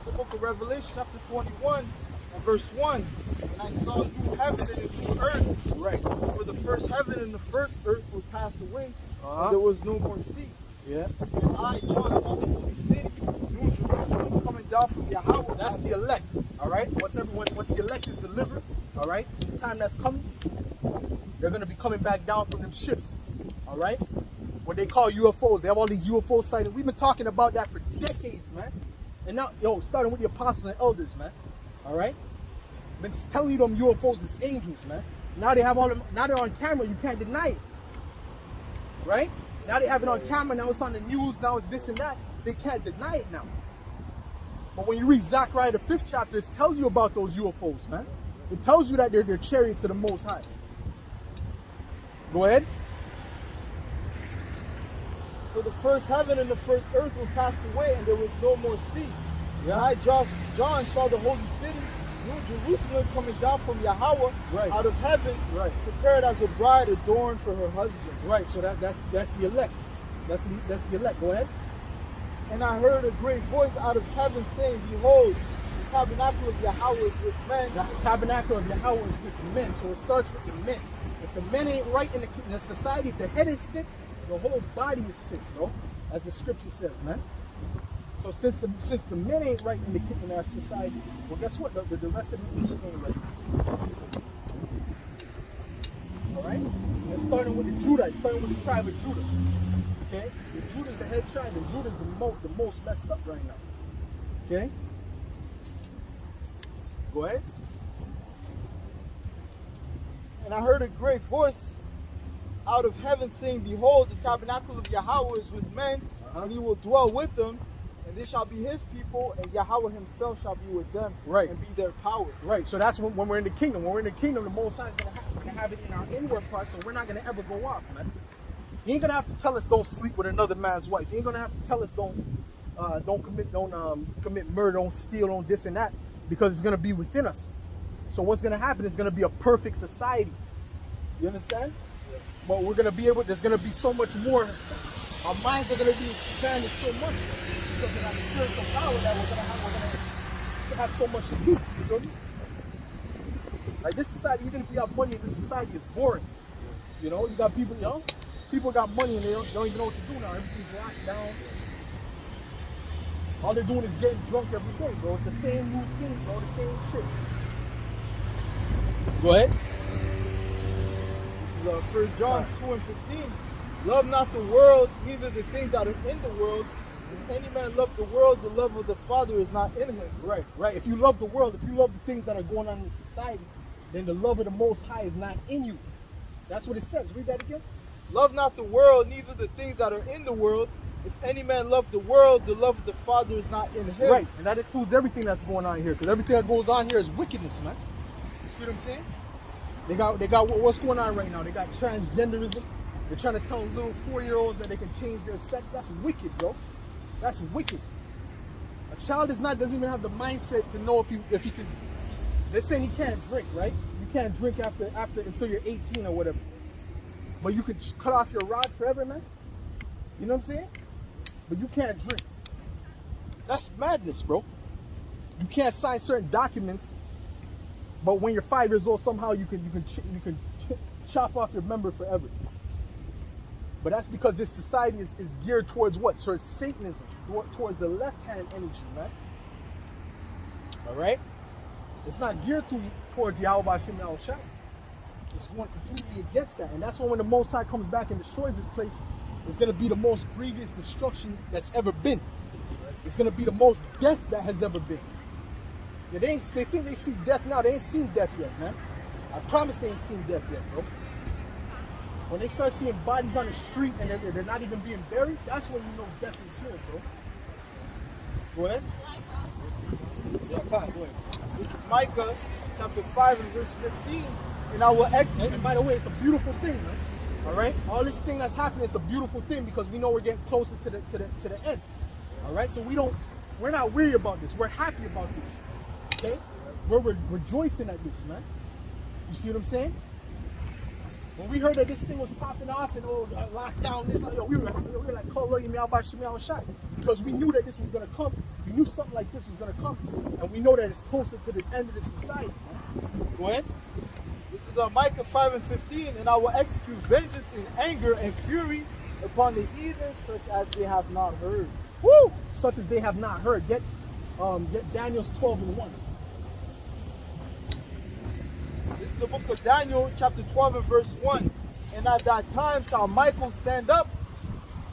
The book of Revelation, chapter 21, and verse 1. And I saw new heaven and a new earth. Right. For the first heaven and the first earth were passed away, and there was no more sea. Yeah. And I, John, saw the holy city, New Jerusalem, coming down from Yahawah. That's the elect. All right. Once the elect is delivered, all right, the time that's coming, they're going to be coming back down from them ships, all right? What they call UFOs. They have all these UFO sightings. We've been talking about that for decades, man. And now, starting with the apostles and elders, man, all right? Been telling you them UFOs is angels, man. Now they have now they're on camera. You can't deny it, right? Now they have it on camera. Now it's on the news. Now it's this and that. They can't deny it now. But when you read Zechariah, the 5th chapter, it tells you about those UFOs, man. It tells you that they're chariots of the Most High. Go ahead. For the first heaven and the first earth were passed away, and there was no more sea. Yeah. And I, John, saw the holy city, New Jerusalem, coming down from Yahawah Right. out of heaven, Right. prepared as a bride adorned for her husband. Right. So that's the elect. That's the elect. Go ahead. And I heard a great voice out of heaven saying, Behold, the tabernacle of Yahawah is with men. The tabernacle of Yahawah is with men. So it starts with the men. If the men ain't right in the society, if the head is sick, the whole body is sick, bro. As the scripture says, man. So since the men ain't right in our society, well, guess what? The rest of the nation ain't right. All right. And starting with the Judah, starting with the tribe of Judah. Okay. The Judah is the head tribe, and Judah is the most messed up right now. Okay. Go ahead. And I heard a great voice out of heaven saying, Behold, the tabernacle of Yahawah is with men, and he will dwell with them, and they shall be his people, and Yahawah himself shall be with them, Right. and be their power. Right, so that's when we're in the kingdom. When we're in the kingdom, the Most High is going to have it in our inward parts, so we're not going to ever go off, man. He ain't going to have to tell us don't sleep with another man's wife. He ain't going to have to tell us don't commit murder, don't steal, don't this and that, because it's going to be within us. So what's going to happen is going to be a perfect society. You understand? Yeah. But we're going to be able, there's going to be so much more. Our minds are going to be expanded so much because of that spiritual power that we're going to have so much to do. You feel me? Like this society, even if you have money in this society, is boring. You know, you got people, you know, people got money and they don't even know what to do now. Everything's locked down. All they're doing is getting drunk every day, bro. It's the same routine, bro, the same shit. Go ahead. This is 1 John 2 and 15. Love not the world, neither the things that are in the world. If any man love the world, the love of the Father is not in him. Right, right. If you love the world, if you love the things that are going on in society, then the love of the Most High is not in you. That's what it says. Read that again. Love not the world, neither the things that are in the world. If any man love the world, the love of the Father is not in him. Right, and that includes everything that's going on here, because everything that goes on here is wickedness, man. You see what I'm saying? They got what's going on right now. They got transgenderism. They're trying to tell little 4-year-olds that they can change their sex. That's wicked, bro. That's wicked. A child doesn't even have the mindset to know if he can. They're saying he can't drink, right? You can't drink after until you're 18 or whatever. But you could just cut off your rod forever, man. You know what I'm saying? But you can't drink. That's madness, bro. You can't sign certain documents. But when you're 5 years old, somehow you can chop off your member forever. But that's because this society is geared towards what? Towards Satanism, towards the left-hand energy, man. All right? It's not geared towards YAHAWASHI and YAHAWASHI. It's one completely against that. And that's when the Most High comes back and destroys this place, it's going to be the most grievous destruction that's ever been. It's going to be the most death that has ever been. Yeah, they think they see death now. They ain't seen death yet, man. I promise they ain't seen death yet, bro. When they start seeing bodies on the street and they're not even being buried, that's when you know death is here, bro. Go ahead. Yeah, go ahead. This is Micah chapter 5 and verse 15. And I will execute. And by the way, it's a beautiful thing, man. All right? All this thing that's happening is a beautiful thing because we know we're getting closer to the end. All right? So we're not worried about this. We're happy about this. Okay? We're rejoicing at this, man. You see what I'm saying? When we heard that this thing was popping off and lockdown, this, we were like, HALALYAM, YAHAWASHI, YAHAWASHI, because we knew that this was going to come. We knew something like this was going to come, and we know that it's closer to the end of the society. Go ahead. This is Micah 5 and 15. And I will execute vengeance in anger and fury upon the heathen, such as they have not heard. Woo! Such as they have not heard. Get Daniel's 12 and 1. This is the book of Daniel, chapter 12 and verse 1. And at that time shall Michael stand up,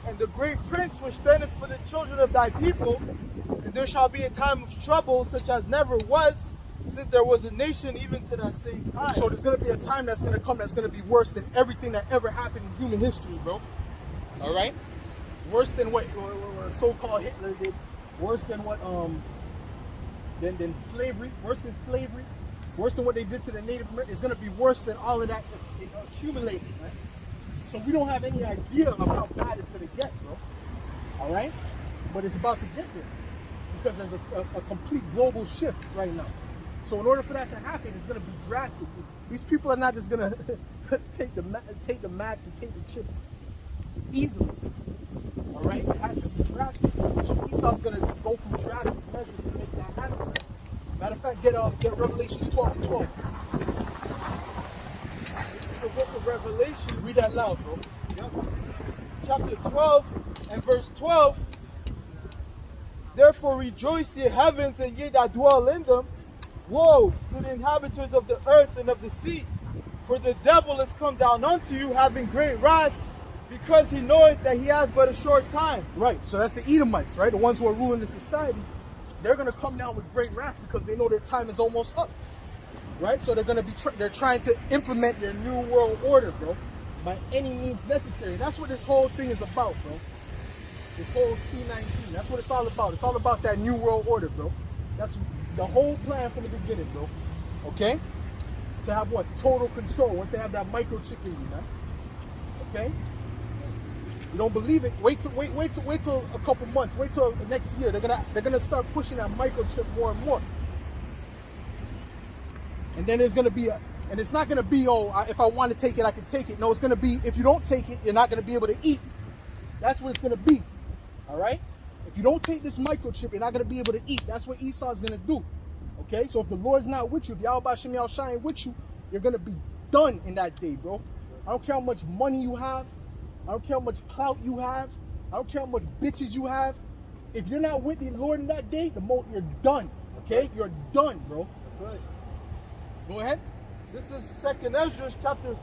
and the great prince which standeth for the children of thy people, and there shall be a time of trouble such as never was, since there was a nation even to that same time. So there's going to be a time that's going to come that's going to be worse than everything that ever happened in human history, bro. All right? Worse than what so-called Hitler did. Worse than what than slavery. Worse than slavery. worse than what they did to the Native Americans. It's going to be worse than all of that accumulated, right? So we don't have any idea of how bad it's going to get, bro. All right? But it's about to get there because there's a complete global shift right now. So in order for that to happen, it's going to be drastic. These people are not just going to take the max and take the chip easily. All right? It has to be drastic. So Esau's going to go through drastic measures to make that happen. Matter of fact, get Revelations 12:12. The book of Revelation. Read that loud, bro. Yep. Chapter 12 and verse 12. Therefore rejoice, ye heavens, and ye that dwell in them. Woe to the inhabitants of the earth and of the sea, for the devil is come down unto you, having great wrath, because he knoweth that he has but a short time. Right, so that's the Edomites, right? The ones who are ruling the society. They're going to come down with great wrath because they know their time is almost up, right? So they're going to be they're trying to implement their new world order, bro, by any means necessary. That's what this whole thing is about, bro. This whole C-19, that's what it's all about. It's all about that new world order, bro. That's the whole plan from the beginning, bro. Okay? To have what? Total control. Once they have that microchip in you, man. Okay? You don't believe it? Wait till a couple months. Wait till next year. They're gonna start pushing that microchip more and more. And then there's gonna be and it's not gonna be if I want to take it, I can take it. No, it's gonna be if you don't take it, you're not gonna be able to eat. That's what it's gonna be. All right? If you don't take this microchip, you're not gonna be able to eat. That's what Esau's gonna do. Okay? So if the Lord's not with you, if YAHAWASHI ain't with you, you're gonna be done in that day, bro. I don't care how much money you have. I don't care how much clout you have. I don't care how much bitches you have. If you're not with the Lord in that day, you're done. Okay? Right. You're done, bro. That's right. Go ahead. This is 2nd Ezra chapter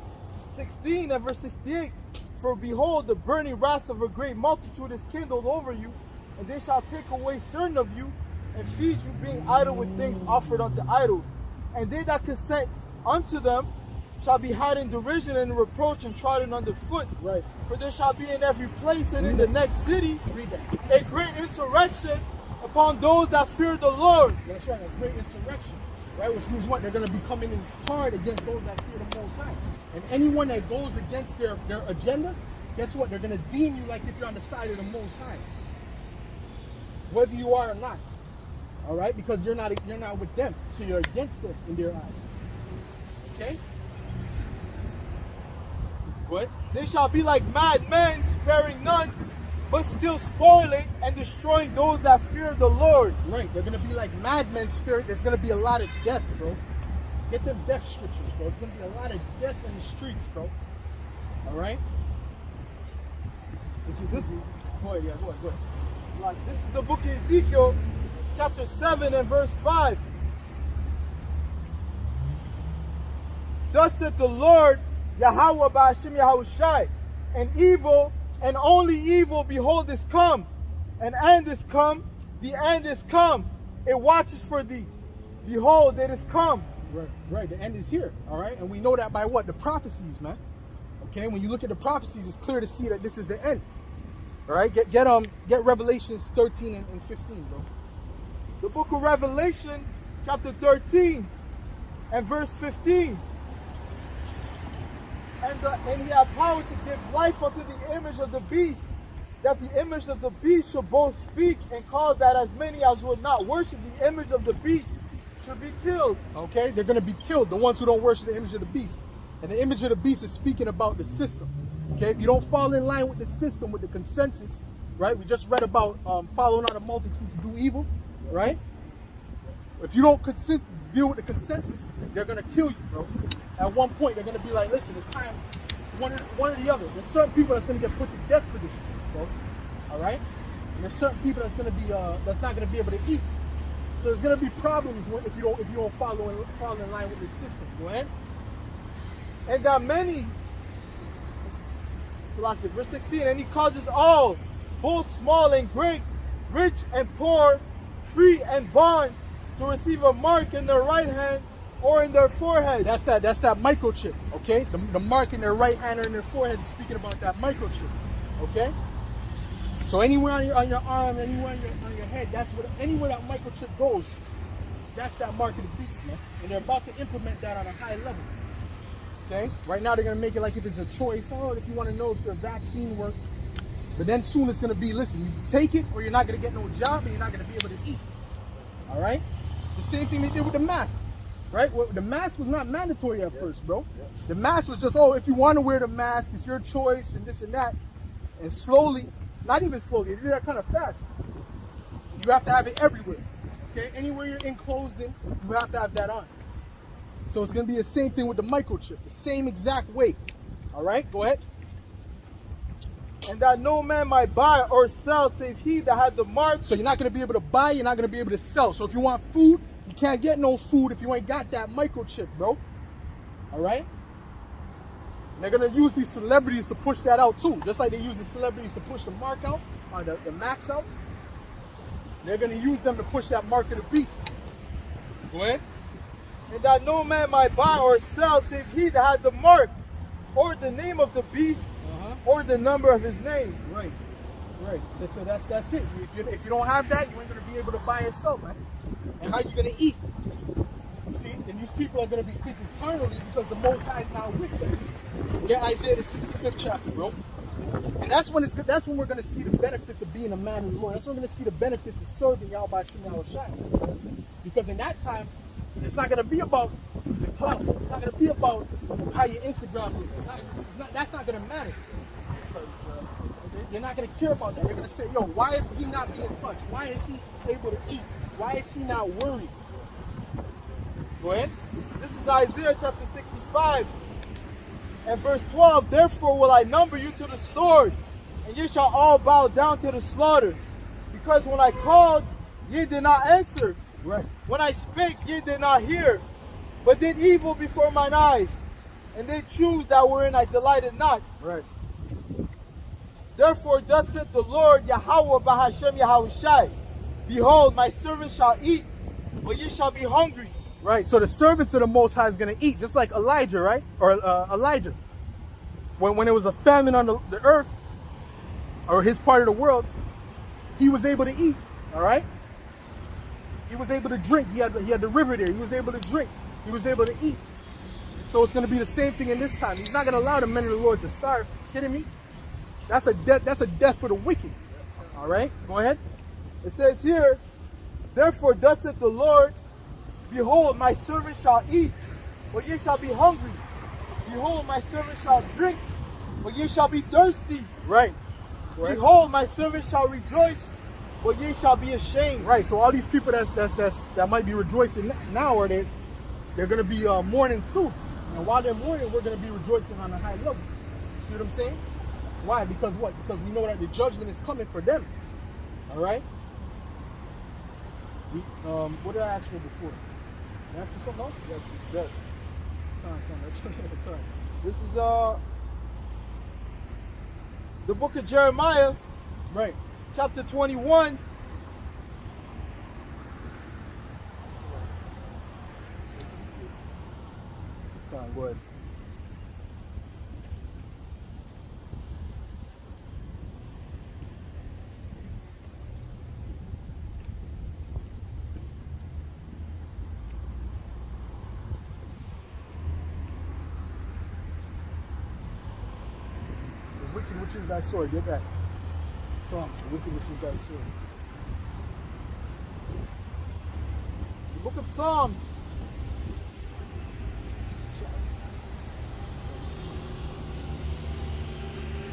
16 and verse 68. For behold, the burning wrath of a great multitude is kindled over you, and they shall take away certain of you, and feed you, being idle with things offered unto idols. And they that consent unto them shall be had in derision and reproach and trodden underfoot. Right. For there shall be in every place and in the next city a great insurrection upon those that fear the Lord. That's right, a great insurrection. Right, which means what? They're going to be coming in hard against those that fear the Most High. And anyone that goes against their agenda, guess what? They're going to deem you like if you're on the side of the Most High. Whether you are or not. All right? Because you're not with them. So you're against them in their eyes. Okay? What? They shall be like mad men, sparing none, but still spoiling and destroying those that fear the Lord. Right. They're going to be like madmen spirit. There's going to be a lot of death, bro. Get them death scriptures, bro. It's going to be a lot of death in the streets, bro. All right? Go ahead, yeah, go ahead. Like, this is the book of Ezekiel, chapter 7 and verse 5. Thus saith the Lord, Yahawah ba'Hashem Yahawashi, and evil, and only evil, behold, is come. An end is come, the end is come. It watches for thee. Behold, it is come. Right, the end is here, all right? And we know that by what? The prophecies, man. Okay, when you look at the prophecies, it's clear to see that this is the end. All right, get Revelations 13 and 15, bro. The book of Revelation, chapter 13 and verse 15. And he had power to give life unto the image of the beast, that the image of the beast should both speak and cause that as many as would not worship the image of the beast should be killed. Okay, they're going to be killed, the ones who don't worship the image of the beast. And the image of the beast is speaking about the system. Okay, if you don't fall in line with the system, with the consensus, right? We just read about following out a multitude to do evil, right? If you don't deal with the consensus, they're going to kill you, bro. At one point, they're going to be like, listen, it's time, one or the other. There's certain people that's going to get put to death for this shit, bro. All right? And there's certain people that's going to be, that's not going to be able to eat. So there's going to be problems if you don't fall in line with the system. Go ahead. And that many, selected, verse 16, and he causes all, both small and great, rich and poor, free and bond, to receive a mark in their right hand or in their forehead. That's that microchip, okay? The mark in their right hand or in their forehead is speaking about that microchip, okay? So anywhere on your arm, anywhere on your head, anywhere that microchip goes, that's that mark of the beast, man. And they're about to implement that on a high level. Okay? Right now they're gonna make it like if it's a choice. Oh, if you want to know if your vaccine works. But then soon it's gonna be, listen, you take it or you're not gonna get no job and you're not gonna be able to eat. All right? The same thing they did with the mask. Right? Well, the mask was not mandatory at first, bro. The mask was just, oh, if you want to wear the mask, it's your choice and this and that. And slowly, not even slowly, they did that kind of fast. You have to have it everywhere. Okay? Anywhere you're enclosed in, you have to have that on. So it's going to be the same thing with the microchip, the same exact way. All right? Go ahead. And that no man might buy or sell save he that had the mark. So you're not going to be able to buy, you're not going to be able to sell. So if you want food, you can't get no food if you ain't got that microchip, bro. All right? And they're going to use these celebrities to push that out too. Just like they use the celebrities to push the mark out, or the max out. They're going to use them to push that mark of the beast. Go ahead. And that no man might buy or sell save he that had the mark, or the name of the beast, or the number of his name. Right. Right. So that's it. If you don't have that, you ain't going to be able to buy and sell, man. And how you going to eat? You see? And these people are going to be thinking carnally because the Most High is not with them. Yeah, Isaiah the 65th chapter, bro. And that's when we're going to see the benefits of being a man of the Lord. That's when we're going to see the benefits of serving YAHAWASHI. Because in that time, it's not going to be about the clout. It's not going to be about how your Instagram looks. That's not going to matter. They're not going to care about that. They're going to say, yo, why is he not being touched? Why is he able to eat? Why is he not worried? Go ahead. This is Isaiah chapter 65 and verse 12. Therefore will I number you to the sword, and ye shall all bow down to the slaughter. Because when I called, ye did not answer. Right. When I spake, ye did not hear, but did evil before mine eyes, and they choose that wherein I delighted not. Right. Therefore thus saith the Lord Yahawah Bahashem Yahawashi, behold, my servants shall eat, but ye shall be hungry. Right, so the servants of the Most High is going to eat, just like Elijah, right? Or Elijah. When it was a famine on the earth, or his part of the world, he was able to eat, all right? He was able to drink. He had the river there. He was able to drink. He was able to eat. So it's going to be the same thing in this time. He's not going to allow the men of the Lord to starve. Kidding me? That's a death for the wicked. All right, go ahead. It says here, therefore thus saith the Lord, behold, my servant shall eat, but ye shall be hungry. Behold, my servant shall drink, but ye shall be thirsty. Right. Behold, my servant shall rejoice, but ye shall be ashamed. Right. So all these people that might be rejoicing now, or they're going to be mourning soon. And while they're mourning, we're going to be rejoicing on a high level. See what I'm saying? Why? Because what? Because we know that the judgment is coming for them. All right. What did I ask for before? Did I ask for something else? Yes, yes. Come. This is the book of Jeremiah, right? Chapter 21. Come on, go ahead. Which is thy sword? Get that. Psalms, wicked, which is thy sword. The book of Psalms.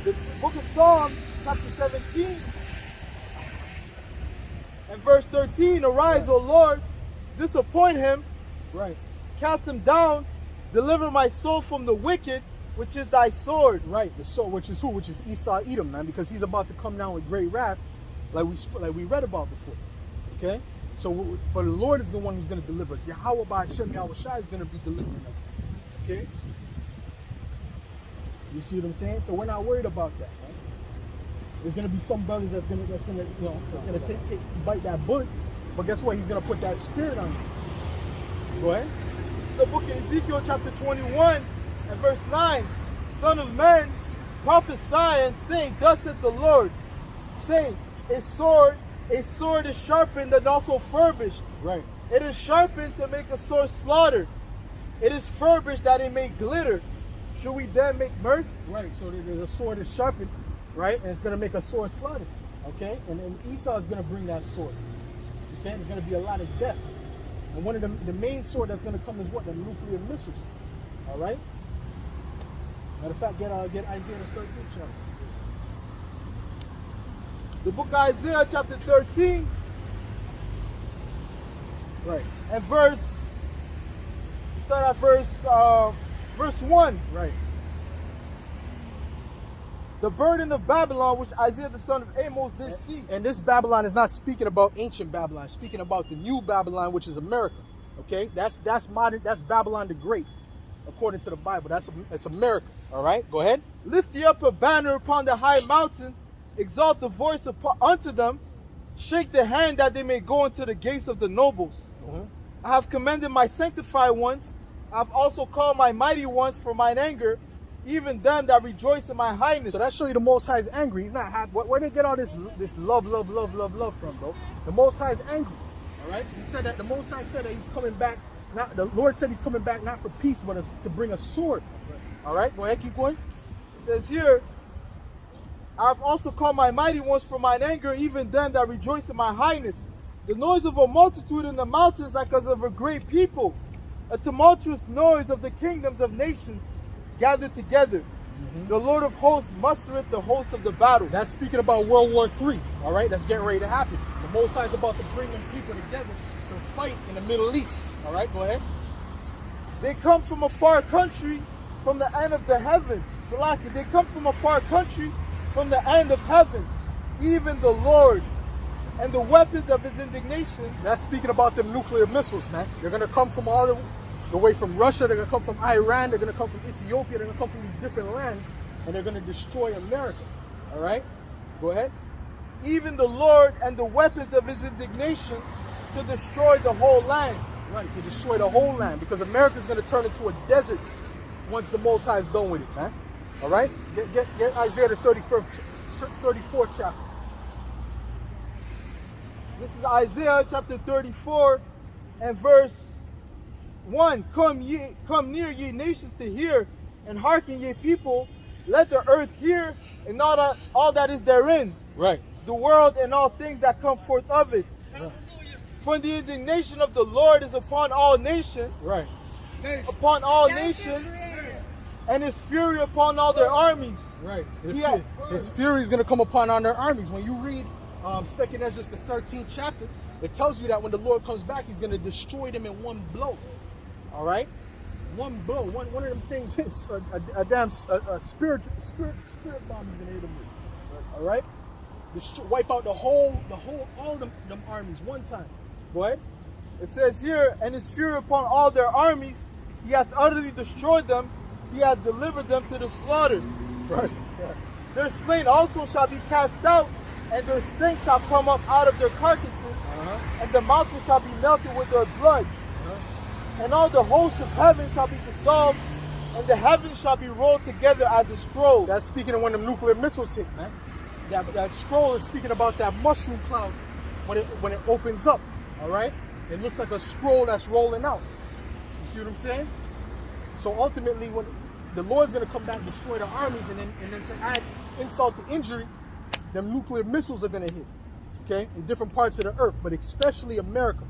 The book of Psalms, chapter 17, and verse 13. Arise, O Lord, disappoint him. Right. Cast him down. Deliver my soul from the wicked, which is thy sword. Right, the sword, which is who? Which is Esau Edom, man, because he's about to come down with great wrath, like we read about before. Okay? So for the Lord is the one who's going to deliver us. Yahawah Bahashem Yahawashi is going to be delivering us. Okay? You see what I'm saying? So we're not worried about that, right? There's going to be some brothers that's going to bite that bullet, but guess what? He's going to put that spirit on you. Go ahead. This is the book of Ezekiel, chapter 21. And verse 9, Son of man, prophesy and say, thus saith the Lord, saying, a sword is sharpened and also furbished. Right. It is sharpened to make a sore slaughter. It is furbished that it may glitter. Should we then make mirth? Right, so there's a sword is sharpened, right? And it's going to make a sword slaughter, okay? And then Esau is going to bring that sword, okay? There's going to be a lot of death. And one of the main sword that's going to come is what? The nuclear missiles, all right? Matter of fact, get Isaiah the 13th chapter. The book of Isaiah chapter 13. Right. And start at verse 1. Right. The burden of Babylon, which Isaiah the son of Amos did see. And this Babylon is not speaking about ancient Babylon, it's speaking about the new Babylon, which is America. Okay? That's modern, that's Babylon the Great, according to the Bible. It's America. All right, go ahead. Lift ye up a banner upon the high mountain, exalt the voice unto them, shake the hand that they may go into the gates of the nobles. I have commended my sanctified ones. I have also called my mighty ones for mine anger, even them that rejoice in my highness. So that shows you the Most High is angry. He's not happy. Where they get all this love from, bro? The Most High is angry. All right. He said that the Most High said that he's coming back. Not the Lord said he's coming back not for peace, but to bring a sword. All right. Go ahead. Keep going. It says here, I have also called my mighty ones for mine anger, even them that rejoice in my highness. The noise of a multitude in the mountains like as of a great people. A tumultuous noise of the kingdoms of nations gathered together. The Lord of hosts mustereth the host of the battle. That's speaking about World War III. All right, that's getting ready to happen. The Most High is about to bring them people together to fight in the Middle East. All right, go ahead. They come from a far country, from the end of the heaven. Salaki, they come from a far country, from the end of heaven. Even the Lord and the weapons of his indignation. That's speaking about them nuclear missiles, man. They're going to come from all the way from Russia. They're going to come from Iran. They're going to come from Ethiopia. They're going to come from these different lands. And they're going to destroy America. All right? Go ahead. Even the Lord and the weapons of his indignation to destroy the whole land. Right, to destroy the whole land. Because America's going to turn into a desert once the Most High is done with it, man. All right? Get Isaiah the 34th chapter. This is Isaiah chapter 34 and verse 1. Come near ye nations to hear, and hearken ye people. Let the earth hear, and all that is therein. Right. The world and all things that come forth of it. Right. For the indignation of the Lord is upon all nations. Right. Upon all nations, and his fury upon all their armies. Right. His fury is going to come upon all their armies. When you read 2nd Ezra, the 13th chapter, it tells you that when the Lord comes back, he's going to destroy them in one blow. All right? One blow. One of them things is a damn spirit bomb is going to hit them with. All right? Wipe out all them armies one time. Go ahead. It says here, and his fury upon all their armies, he hath utterly destroyed them, he hath delivered them to the slaughter. Right. Yeah. Their slain also shall be cast out, and their stink shall come up out of their carcasses, and the mountains shall be melted with their blood. And all the hosts of heaven shall be dissolved, and the heavens shall be rolled together as a scroll. That's speaking of when the nuclear missiles hit, man. That scroll is speaking about that mushroom cloud when it opens up. All right? It looks like a scroll that's rolling out. You see what I'm saying? So ultimately, when the Lord's going to come back and destroy the armies, and then to add insult to injury, them nuclear missiles are going to hit, okay, in different parts of the earth, but especially America.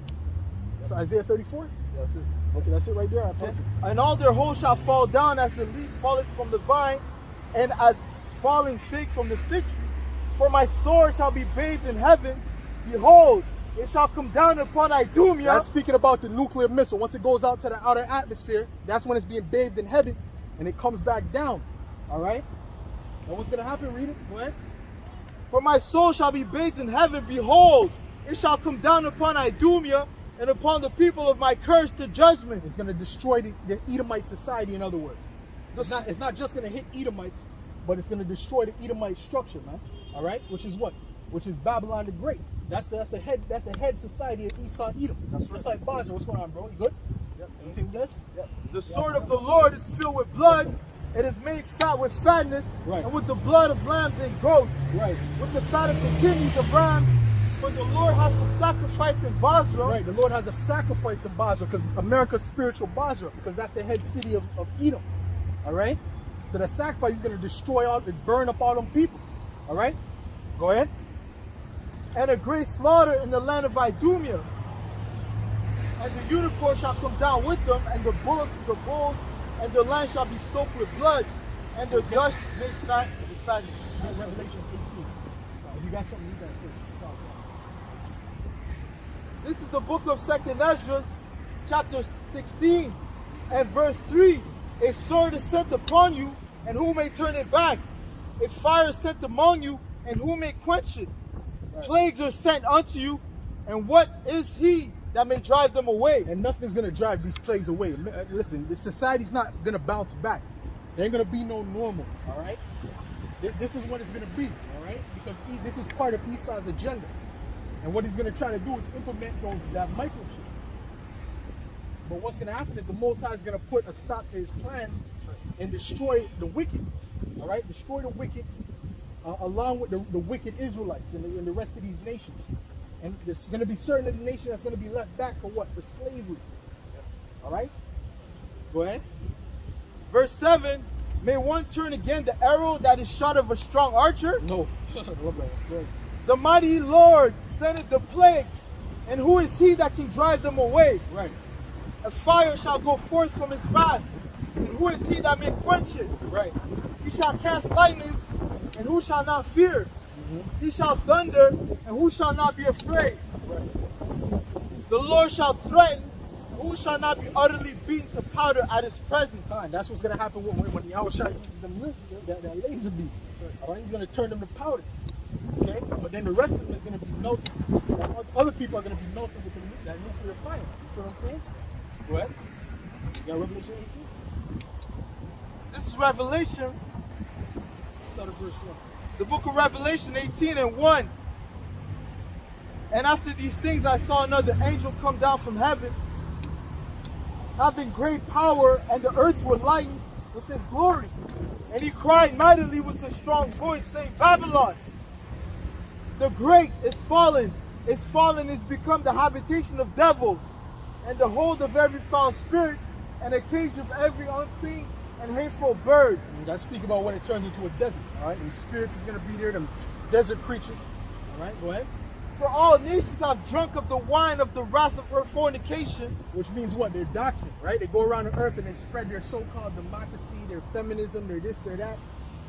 That's Isaiah 34? Yeah, that's it. Okay, that's it right there. Perfect. And all their hosts shall fall down as the leaf falleth from the vine, and as falling fig from the fig tree. For my sword shall be bathed in heaven. Behold, it shall come down upon Idumea. That's speaking about the nuclear missile. Once it goes out to the outer atmosphere, that's when it's being bathed in heaven, and it comes back down. All right? And what's going to happen? Read it. Go ahead. For my soul shall be bathed in heaven. Behold, it shall come down upon Idumea, and upon the people of my curse to judgment. It's going to destroy the Edomite society, in other words. It's not just going to hit Edomites, but it's going to destroy the Edomite structure, man. All right? Which is what? Which is Babylon the Great. That's the head society of Esau Edom. That's right. Just like Basra. What's going on, bro? You good? Yep. Anything with this? Yep. The sword of the Lord is filled with blood. It is made fat with fatness, right, and with the blood of lambs and goats, right, with the fat of the kidneys of rams, For the Lord has a sacrifice in Basra. Right, the Lord has a sacrifice in Basra, because America's spiritual Basra, because that's the head city of Edom. All right? So that sacrifice is going to destroy all, burn up all them people. All right? Go ahead. And a great slaughter in the land of Idumea. And the unicorn shall come down with them, and the bullocks and the bulls, and the land shall be soaked with blood, and the dust made fat and the fatness. That's Revelation 18. If you got something, you got to finish. This is the book of 2nd Ezra, chapter 16, and verse 3. A sword is sent upon you, and who may turn it back? A fire is sent among you, and who may quench it? Right. Plagues are sent unto you, and what is he that may drive them away? And nothing's going to drive these plagues away. Listen, the society's not going to bounce back. There ain't going to be no normal, all right? This is what it's going to be, all right? Because this is part of Esau's agenda. And what he's going to try to do is implement that microchip. But what's going to happen is the Most High is going to put a stop to his plans and destroy the wicked, all right? Destroy the wicked along with the wicked Israelites and the rest of these nations. And there's going to be certain of the nation that's going to be left back for what? For slavery. All right? Go ahead. Verse 7, may one turn again the arrow that is shot of a strong archer? No. The mighty Lord sendeth the plagues, and who is he that can drive them away? Right. A fire shall go forth from his mouth, and who is he that may quench it? Right. He shall cast lightnings, and who shall not fear? He shall thunder, and who shall not be afraid? Right. The Lord shall threaten, and who shall not be utterly beaten to powder at his presence? That's what's going to happen when Yahawashi uses them, that laser beam. All right, he's going to turn them to powder. Okay, but then the rest of them is going to be melted. Other people are going to be melted with that nuclear fire. You see what I'm saying? Go ahead. You got Revelation 18? This is Revelation. Start at verse 1. The book of Revelation 18 and 1. And after these things I saw another angel come down from heaven, having great power, and the earth was lightened with his glory. And he cried mightily with a strong voice, saying, Babylon, the great is fallen, is become the habitation of devils, and the hold of every foul spirit, and a cage of every unclean and hateful bird. And that's speaking about when it turns into a desert. All right, and spirits is going to be there, them desert creatures. All right, go ahead. For all nations have drunk of the wine of the wrath of her fornication. Which means what? Their doctrine, right? They go around the earth and they spread their so-called democracy, their feminism, their this, their that,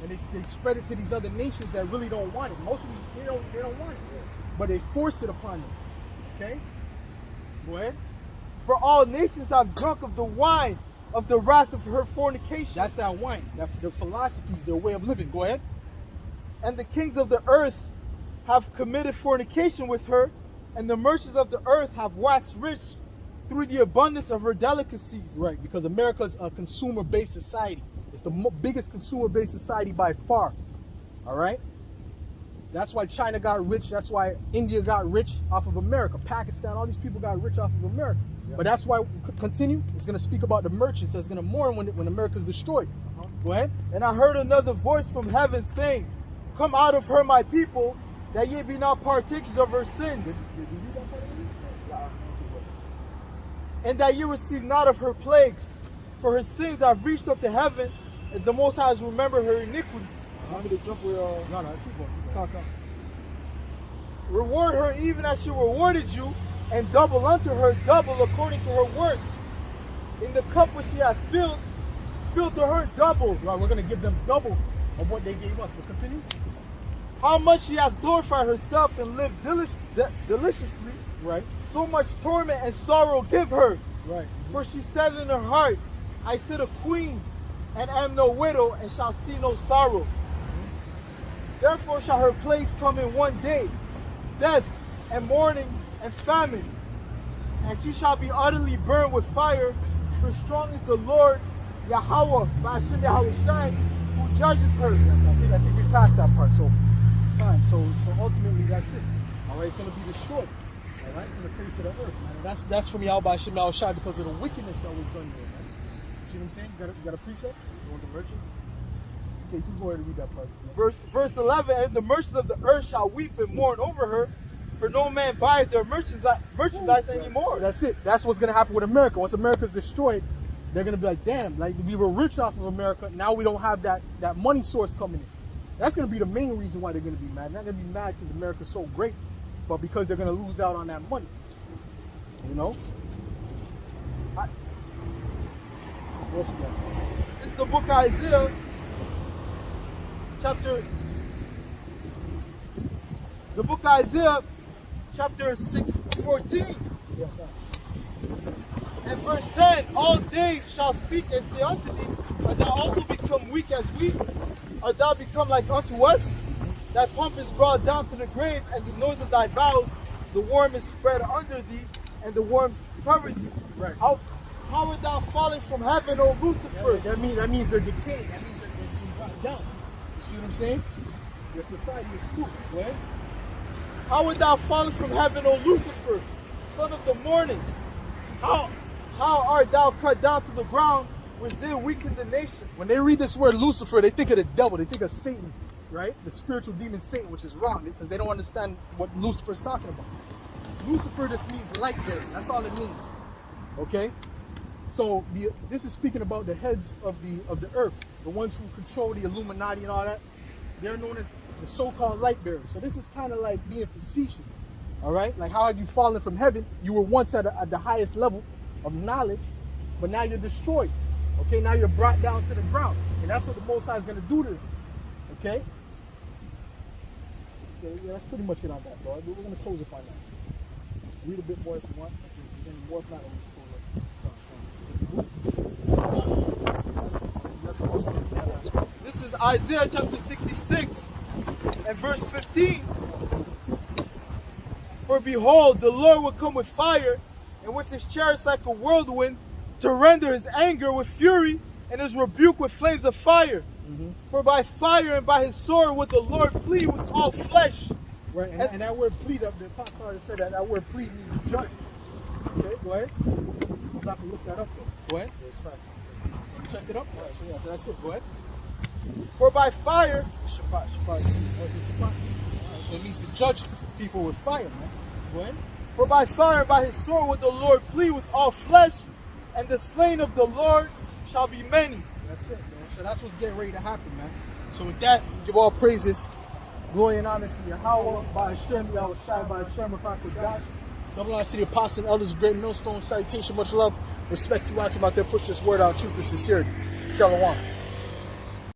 and they spread it to these other nations that really don't want it. Most of them, they don't want it, but they force it upon them. Okay, go ahead. For all nations have drunk of the wine of the wrath of her fornication. That's that wine, their philosophies, their way of living. Go ahead. And the kings of the earth have committed fornication with her, and the merchants of the earth have waxed rich through the abundance of her delicacies. Right, because America's a consumer-based society. It's the biggest consumer-based society by far. All right? That's why China got rich. That's why India got rich off of America. Pakistan, all these people got rich off of America. Yeah. But that's why, continue, it's going to speak about the merchants that's going to mourn when America's destroyed. Go ahead. And I heard another voice from heaven saying, Come out of her, my people, that ye be not partakers of her sins, and that ye receive not of her plagues, for her sins have reached up to heaven, and the Most High has remembered her iniquity. Want me to jump where, no, keep going. Come. Reward her even as she rewarded you, and double unto her double according to her works. In the cup which she hath filled, fill to her double. Right, we're going to give them double of what they gave us. But continue. How much she hath glorified herself and lived deliciously, right? So much torment and sorrow give her. Right. For she said in her heart, I sit a queen, and am no widow, and shall see no sorrow. Therefore shall her plagues come in one day, death, and mourning, and famine. And she shall be utterly burned with fire, for strong is the Lord, YAHAWAH, by Hashem YAHAWASHI, who judges her. I think we passed that part, so fine. So ultimately that's it. All right, it's going to be destroyed. All right, from the face of the earth, man. And that's from Yahweh by Hashem YAHAWASHI because of the wickedness that was done there, man. See what I'm saying? You got a precept? You want the merchant? Okay, you can go ahead and read that part. Verse 11, and the merchants of the earth shall weep and mourn over her, For no man buys their merchandise anymore. That's it. That's what's going to happen with America. Once America's destroyed, they're going to be like, damn, like we were rich off of America. Now we don't have that money source coming in. That's going to be the main reason why they're going to be mad. Not going to be mad because America's so great, but because they're going to lose out on that money. You know? What's that? This is the book of Isaiah, chapter 6:14. And verse 10, all days shall speak and say unto thee, art thou also become weak as we? Art thou become like unto us? Thy pomp is brought down to the grave, and the noise of thy vows, the worm is spread under thee, and the worms cover thee. Right. How art thou falling from heaven, O Lucifer? That means they're decaying. That means they're being brought down. You see what I'm saying? Your society is stupid, right? How art thou fallen from heaven, O Lucifer, son of the morning? How art thou cut down to the ground, which did weaken the nation? When they read this word Lucifer, they think of the devil. They think of Satan, right? The spiritual demon Satan, which is wrong because they don't understand what Lucifer is talking about. Lucifer just means light bearer. That's all it means. Okay? So this is speaking about the heads of the earth, the ones who control the Illuminati and all that. They're known as the so-called light bearers. So this is kind of like being facetious. All right? Like how have you fallen from heaven? You were once at the highest level of knowledge, but now you're destroyed. Okay? Now you're brought down to the ground. And that's what the Most High is going to do to them. Okay? So yeah, that's pretty much it on that, bro. We're going to close up on that. Read a bit more if you want. If there's any more, if not, this is Isaiah chapter 66 and verse 15. For behold, the Lord will come with fire, and with his chariots like a whirlwind, to render his anger with fury, and his rebuke with flames of fire. For by fire and by his sword would the Lord plead with all flesh. Right, and that word plead, the apostle already said that word plead means judge. Okay, go ahead. I'm about to look that up though. Go ahead. It's fast. Check it up. All right, so yeah, so that's it. Go ahead. For by fire, Shabbat. So it means to judge people with fire, man. Go ahead. For by fire and by his sword would the Lord plead with all flesh, and the slain of the Lord shall be many. That's it, man. So that's what's getting ready to happen, man. So with that, give all praises, glory and honor to Yahawah, by Hashem, YAHAWASHI, by Hashem, QADASH. Double honor to the apostles and elders of Great Millstone. Salutation, much love, respect to Akim out there. Push this word out, truth and sincerity. Shalom.